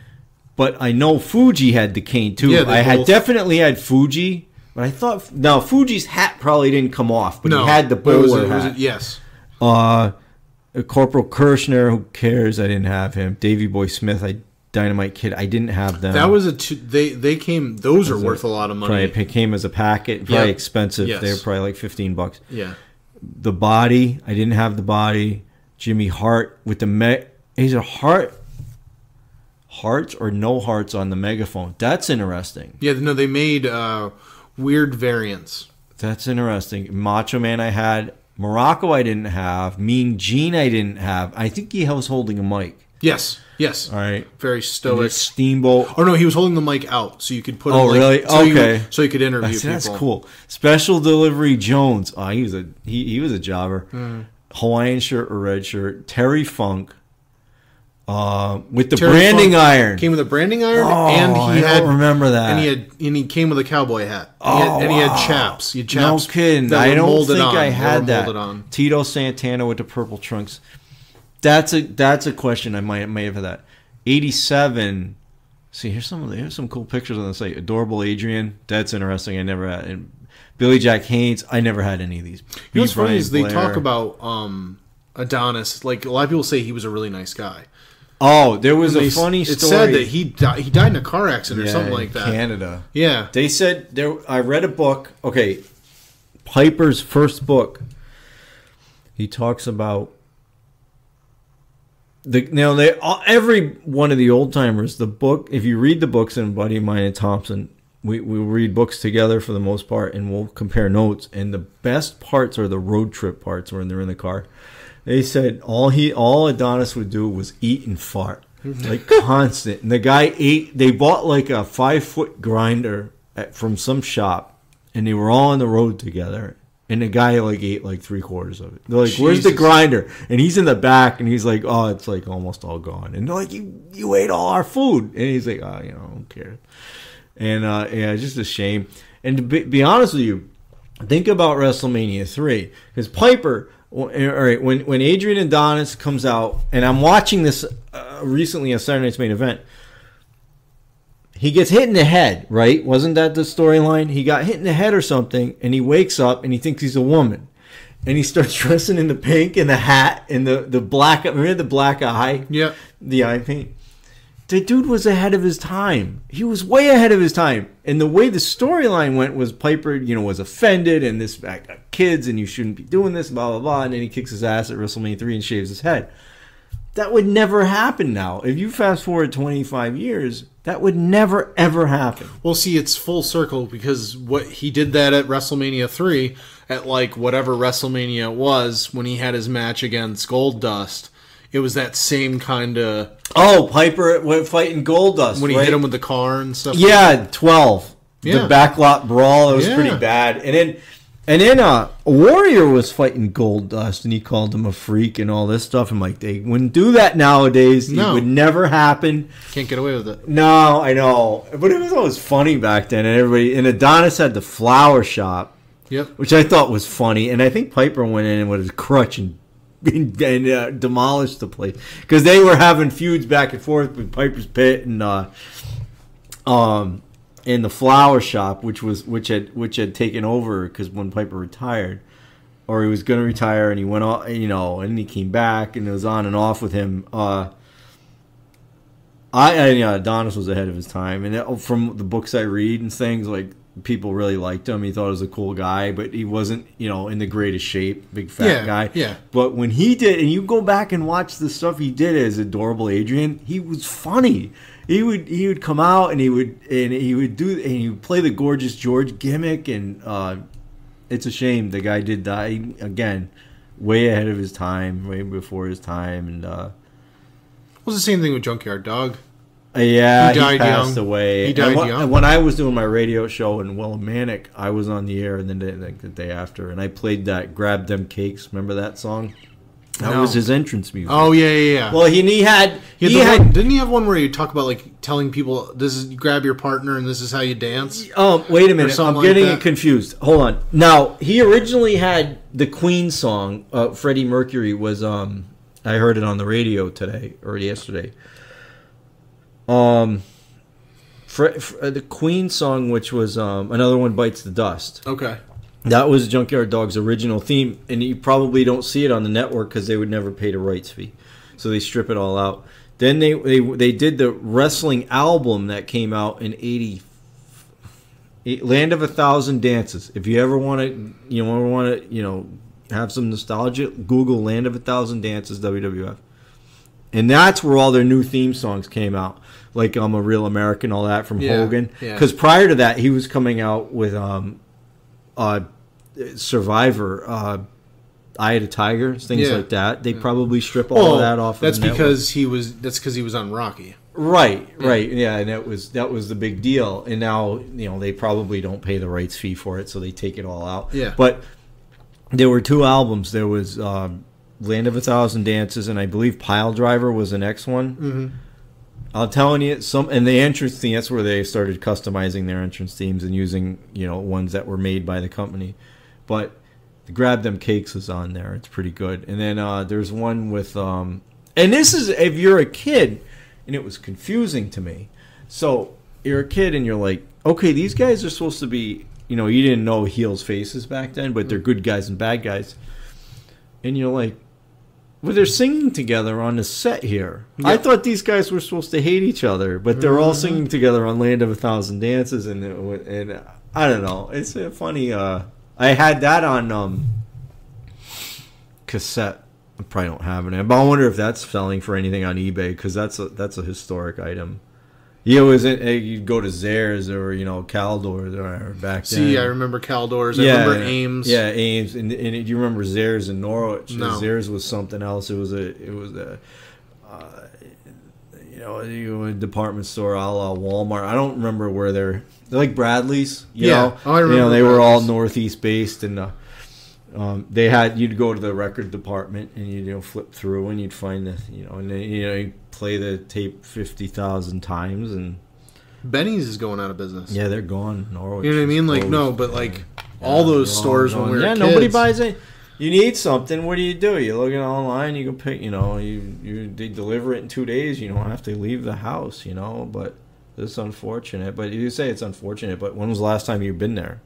But I know Fuji had the cane too. Yeah, I definitely had Fuji, but I thought Fuji's hat probably didn't come off, but he had the bowler hat. Yes. Corporal Kirshner, who cares? I didn't have him. Davey Boy Smith, Dynamite Kid, I didn't have them. That was they came. Those are worth a lot of money. Probably came as a packet, probably expensive. Yes. They were probably like $15. Yeah. The Body, I didn't have the Body. Jimmy Hart with the is it hearts or no hearts on the megaphone? That's interesting. Yeah, no, they made weird variants. That's interesting. Macho Man I had. Morocco I didn't have. Mean Gene I didn't have. I think he was holding a mic. Yes. All right. Very stoic. Steamboat. Oh no, he was holding the mic out, so you could put. Oh, really? Okay. So you could interview people. That's cool. Special Delivery Jones. Oh, he was a jobber. Hawaiian shirt or red shirt. Terry Funk. With the branding iron. Came with a branding iron, I don't remember that. And he came with a cowboy hat. And he had chaps. He had chaps. No kidding. I don't think I had that. On. Tito Santana with the purple trunks. That's a question. I may have had that. 87. See, here's some cool pictures on the site. Adorable Adrian. That's interesting. I never had. And Billy Jack Haynes. I never had any of these. You know what's funny is they talk about Adonis. Like a lot of people say he was a really nice guy. Oh, there was a funny story. It said that he died in a car accident or something like that. Canada. Yeah. They said there. I read a book. Okay, Piper's first book. He talks about every one of the old timers. The book. If you read the books, and buddy of mine and Thompson, we read books together for the most part, and we'll compare notes. And the best parts are the road trip parts when they're in the car. They said all Adonis would do was eat and fart, like constant. And the guy ate. They bought like a 5-foot grinder from some shop, and they were all on the road together. And the guy like ate like 3/4 of it. They're like, "Where's the grinder?" And he's in the back, and he's like, "Oh, it's like almost all gone." And they're like, "You ate all our food," and he's like, "Oh, I don't care." And it's just a shame. And to be honest with you, think about WrestleMania 3 because Piper. All right, when Adrian Adonis comes out, and I'm watching this recently on Saturday Night's Main Event, he gets hit in the head, right? Wasn't that the storyline? He got hit in the head or something, and he wakes up, and he thinks he's a woman. And he starts dressing in the pink and the hat and the black, remember the black eye? Yeah. The eye paint. The dude was ahead of his time. He was way ahead of his time. And the way the storyline went was Piper, was offended and this kids and you shouldn't be doing this, blah, blah, blah. And then he kicks his ass at WrestleMania 3 and shaves his head. That would never happen now. If you fast forward 25 years, that would never, ever happen. Well, see, it's full circle because what he did that at WrestleMania 3 at like whatever WrestleMania it was when he had his match against Goldust. It was that same kind of... Oh, Piper went fighting Goldust, when he hit him with the car and stuff. Yeah, 12. Yeah. The backlot brawl, it was pretty bad. And then Warrior was fighting Goldust, and he called him a freak and all this stuff. I'm like, they wouldn't do that nowadays. No. It would never happen. Can't get away with it. No, I know. But it was always funny back then. And Adonis had the flower shop, which I thought was funny. And I think Piper went in with his crutch and demolished the place because they were having feuds back and forth with Piper's Pit and in the flower shop, which had taken over because when Piper retired, or he was going to retire, and he went off, and he came back, and it was on and off with him. Adonis was ahead of his time, and from the books I read and things, like people really liked him. He thought he was a cool guy, but he wasn't, in the greatest shape, big fat guy. Yeah. But when he did, and you go back and watch the stuff he did as Adorable Adrian, he was funny. He would come out and he would play the Gorgeous George gimmick, and it's a shame the guy did die again, way ahead of his time, way before his time, and it was the same thing with Junkyard Dog. Yeah, he passed away. He died young. When I was doing my radio show in Willimantic, I was on the air, and then the day after, and I played that "Grab Them Cakes." Remember that song? That was his entrance music. Oh yeah. Well, didn't he have one where you talk about like telling people you grab your partner and this is how you dance? Oh, wait a minute, I'm getting it confused. Hold on. Now he originally had the Queen song. Freddie Mercury was. I heard it on the radio today or yesterday. The Queen song, which was Another One Bites the Dust. Okay. That was Junkyard Dog's original theme, and you probably don't see it on the network because they would never pay the rights fee, so they strip it all out. Then they did the wrestling album that came out in '80, Land of 1,000 Dances. If you ever want to, have some nostalgia, Google Land of 1,000 Dances WWF, and that's where all their new theme songs came out, like I'm a Real American, all that from Hogan. Because prior to that, he was coming out with Survivor, Eye of the Tiger, things like that. They probably strip all of that off. That's because he was on Rocky. Right, yeah, and that was the big deal. And now they probably don't pay the rights fee for it, so they take it all out. Yeah, but there were 2 albums. There was Land of 1,000 Dances, and I believe Pile Driver was the next one. Mm-hmm. I'm telling you, and the entrance theme, that's where they started customizing their entrance themes and using ones that were made by the company. But Grab Them Cakes is on there. It's pretty good. And then there's one with and this is if you're a kid, and it was confusing to me. So you're a kid and you're like, okay, these guys are supposed to be, you didn't know heels faces back then, but they're good guys and bad guys. And you're like, well, they're singing together on the set here. Yep. I thought these guys were supposed to hate each other, but they're all singing together on Land of 1,000 Dances, and I don't know. It's a funny. I had that on cassette. I probably don't have it, but I wonder if that's selling for anything on eBay because that's a historic item. You'd go to Zares or Caldors or back then. See, I remember Caldors. I remember Ames. Yeah, Ames. And do you remember Zares in Norwich? No. Zares was something else. It was a department store a la Walmart. I don't remember where they're like Bradley's. You know? I remember. They were all Northeast based, and you'd go to the record department and you'd flip through and you'd find and then you play the tape 50,000 times, and Benny's is going out of business. Yeah, they're gone. Norwich, you know what I mean? Like no, but like all those stores when we were kids. Nobody buys it. You need something. What do? You look it online. You can pick. They deliver it in 2 days. You don't have to leave the house. But it's unfortunate. But you say it's unfortunate. But when was the last time you've been there?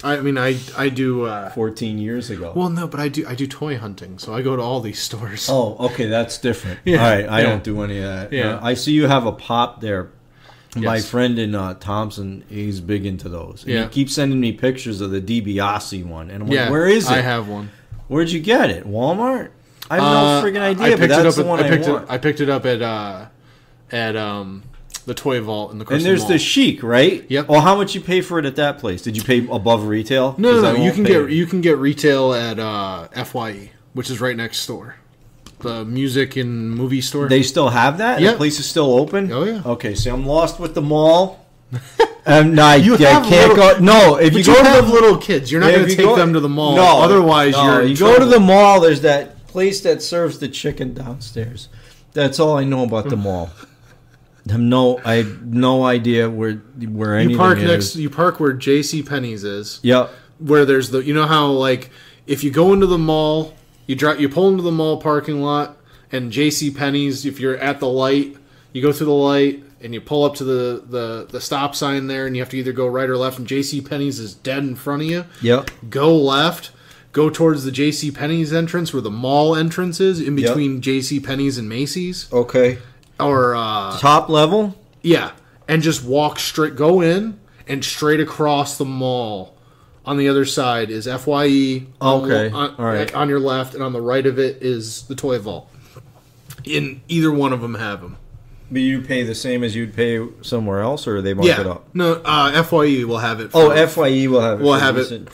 I mean, I do 14 years ago. Well, no, but I do toy hunting, so I go to all these stores. Oh, okay, that's different. Yeah, all right, I don't do any of that. Yeah, I see you have a pop there. Yes. My friend in Thompson, he's big into those. And he keeps sending me pictures of the DiBiase one, and I'm like, where is it? I have one. Where'd you get it? Walmart? I have no friggin' idea. But that's the one I want. I picked it up at the Toy Vault in the Crystal And there's Mall. the Chic, right? Yep. Oh, how much you pay for it at that place? Did you pay above retail? No. You can get retail at FYE, which is right next door. The music and movie store. They still have that? Yeah. The place is still open? Oh, yeah. Okay, so I'm lost with the mall. I can't go. No, if you go to the little kids, you're not going to take them to the mall. No, otherwise you go to the mall. There's that place that serves the chicken downstairs. That's all I know about the mall. I have no idea where anything is. You park where J.C. Penney's is. Yep. Where there's how like if you go into the mall, you pull into the mall parking lot, and J.C. Penney's. If you're at the light, you go through the light and you pull up to the stop sign there, and you have to either go right or left. And J.C. Penney's is dead in front of you. Yep. Go left. Go towards the J.C. Penney's entrance, where the mall entrance is, in between J.C. Penney's and Macy's. Okay. Or top level? Yeah. And just walk straight, go in, and straight across the mall. On the other side is FYE. Okay. All right. On your left, and on the right of it is the Toy Vault. In either one of them have them. But you pay the same as you'd pay somewhere else, or they mark it up? No, FYE will have it. FYE will have it. We'll have it.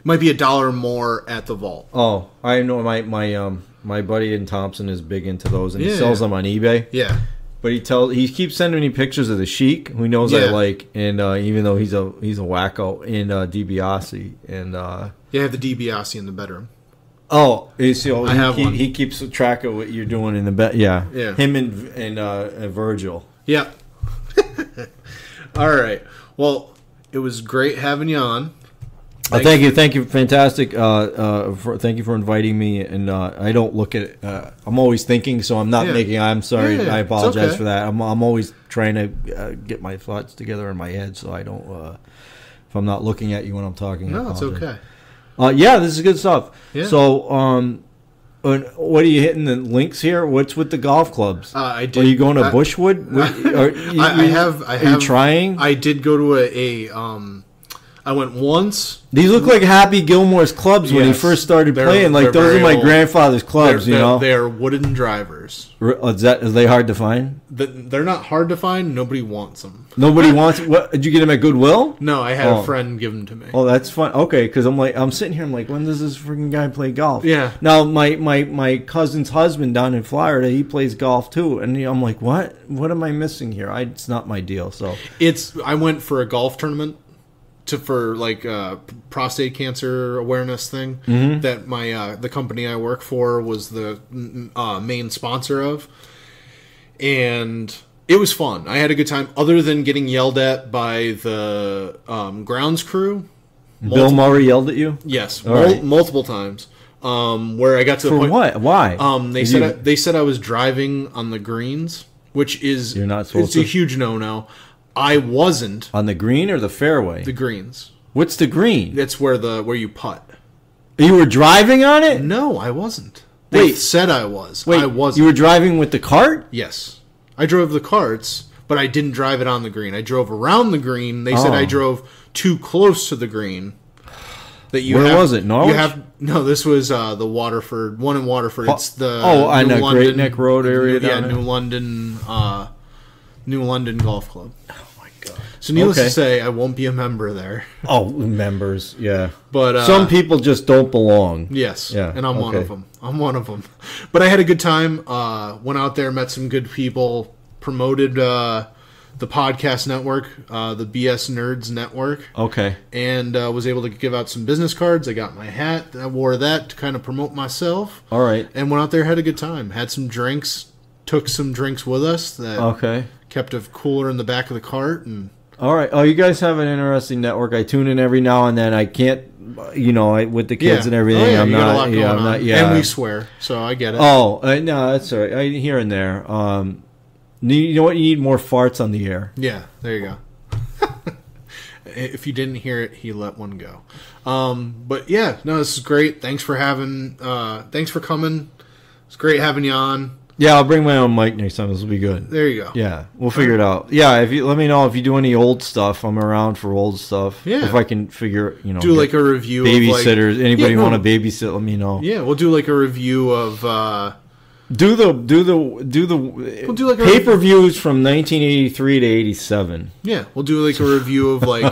Might be $1 more at the vault. Oh, I know my buddy in Thompson is big into those, and he sells them on eBay. Yeah. But he keeps sending me pictures of the Chic, who knows I like, and even though he's a wacko, in DiBiase, and I have the DiBiase in the bedroom. Oh, I have one. He keeps track of what you're doing in the bed. Yeah. Him and Virgil. Yeah. All right. Well, it was great having you on. Thank you, fantastic. Thank you for inviting me. And I don't look at. I'm always thinking, so I'm not making. I'm sorry. I apologize for that. I'm always trying to get my thoughts together in my head, so I don't if I'm not looking at you when I'm talking. No, it's okay. Yeah, this is good stuff. Yeah. So, what are you hitting the links here? What's with the golf clubs? I did. Are you going to Bushwood? I have. Are you trying? I did go to I went once. These look like Happy Gilmore's clubs when he first started playing. Like, those are my grandfather's clubs, you know? They're wooden drivers. Are they hard to find? They're not hard to find. Nobody wants them. Nobody wants it? What, did you get them at Goodwill? No, I had a friend give them to me. Oh, that's fun. Okay, because I'm sitting here, I'm like, when does this freaking guy play golf? Yeah. Now, my cousin's husband down in Florida, he plays golf too. And I'm like, what? What am I missing here? It's not my deal. So I went for a golf tournament. For like prostate cancer awareness thing that the company I work for was the main sponsor of, and it was fun. I had a good time. Other than getting yelled at by the grounds crew, Bill Murray yelled at you. Yes, multiple times. Where I got to the point. For what? Why? They said I was driving on the greens, which is you're not supposed to. It's a huge no-no. I wasn't on the green or the fairway. The greens. What's the green? That's where you putt. You were driving on it? No, I wasn't. They said I was. Wait, I wasn't. You were driving with the cart? Yes, I drove the carts, but I didn't drive it on the green. I drove around the green. They said I drove too close to the green. Where was it? Norwich? No, this was the Waterford one in Waterford. It's the on the Great Neck Road area. New London Golf Club. Oh my god! So needless to say, I won't be a member there. Oh, members, yeah. But some people just don't belong. Yes, yeah, and I'm one of them. But I had a good time. Went out there, met some good people. Promoted the podcast network, the B.S.N Nerds Network. Okay. And was able to give out some business cards. I got my hat. I wore that to kind of promote myself. All right. And went out there, had a good time. Had some drinks. Took some drinks with us. Kept a cooler in the back of the cart. And all right. Oh, you guys have an interesting network. I tune in every now and then. I can't, with the kids and everything. I'm not. And we swear, so I get it. Oh, no, that's all right. Here and there. You know what? You need more farts on the air. Yeah, there you go. If you didn't hear it, he let one go. But yeah, no, this is great. Thanks for coming. It's great having you on. Yeah, I'll bring my own mic next time. This will be good. There you go. Yeah, we'll figure it out. Yeah, if you let me know if you do any old stuff. I'm around for old stuff. Yeah. If I can figure, do like a review. Babysitters. Of anybody want to babysit? Let me know. Yeah, we'll do like a review of. We'll do like pay-per-views from 1983 to 87. Yeah, we'll do like a review of like.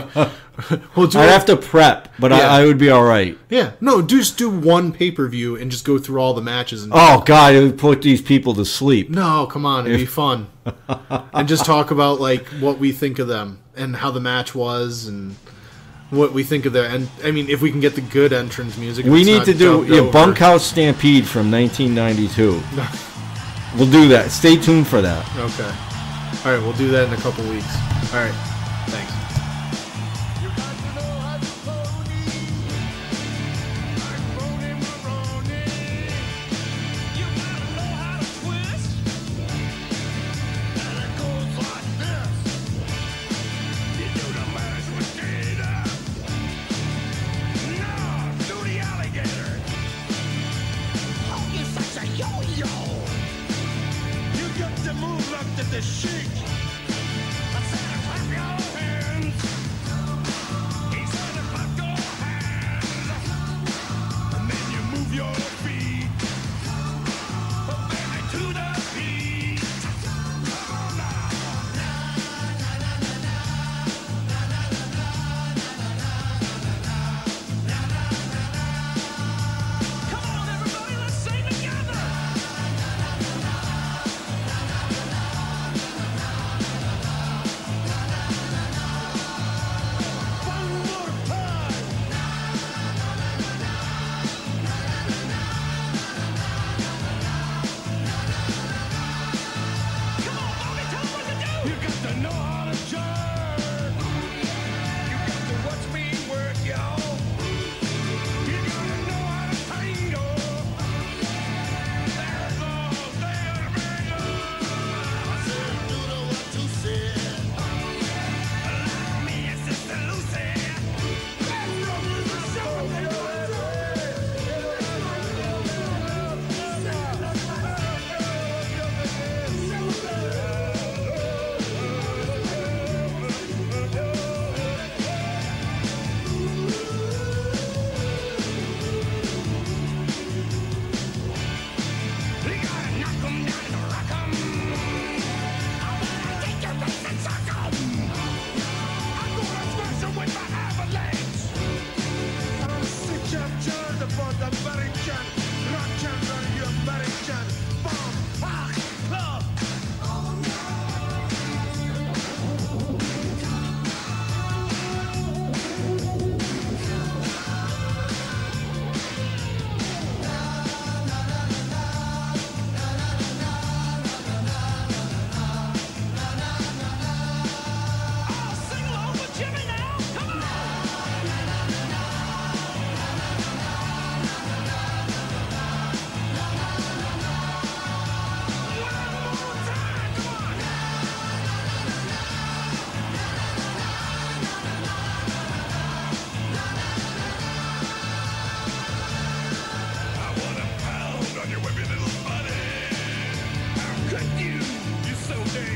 I'd have to prep, but I would be all right. Yeah, no, just do one pay-per-view and just go through all the matches. God, it would put these people to sleep. No, come on, it'd be fun, and just talk about like what we think of them and how the match was and what we think of their. And I mean, if we can get the good entrance music, we need to do Bunkhouse Stampede from 1992. We'll do that. Stay tuned for that. Okay. All right, we'll do that in a couple weeks. All right. Thanks.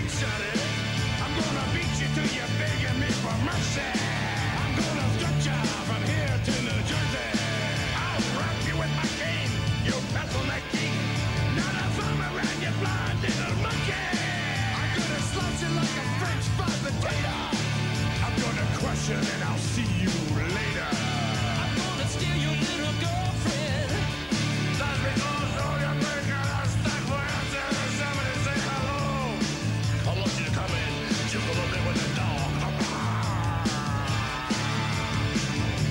shawty. I'm gonna beat you till you're begging me for mercy. I'm gonna stretch you from here to New Jersey. I'll wrap you with my cane, you pencil-neck king. Not a thumb around you blind little monkey. I'm gonna slice you like a French fried potato. I'm gonna crush you and I'll see you later. I'm gonna steal your little girlfriend. That's because all you're thinking is stuck for answers and somebody say hello. I want you to come in, jiggle a bit with the dog.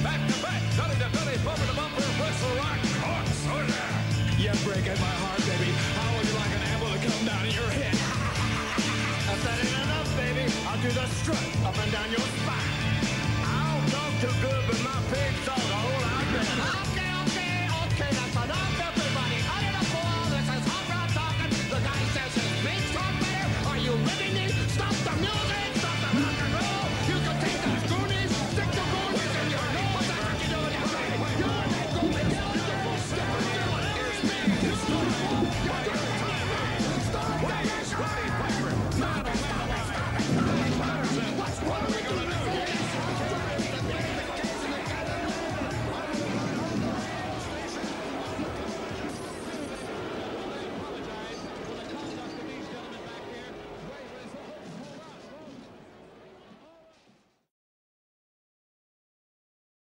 Back to back, belly to belly, bumper to bumper, wrestle rock, horse, oh yeah. You're breaking my heart, baby. How would you like an apple to come down in your head? If that ain't enough, baby, I'll do the strut up and down your spine. I'll talk too good, but my pig's all the whole out there. Okay, that's enough, everybody. I did a call, this is hot rod talking. The guy says his beats talk better. Are you with me? Stop the music, stop the rock and roll. You can take those goonies, stick the goonies in your nose. That's what you do in your brain. You're not going to get on your step. Here's me, it's the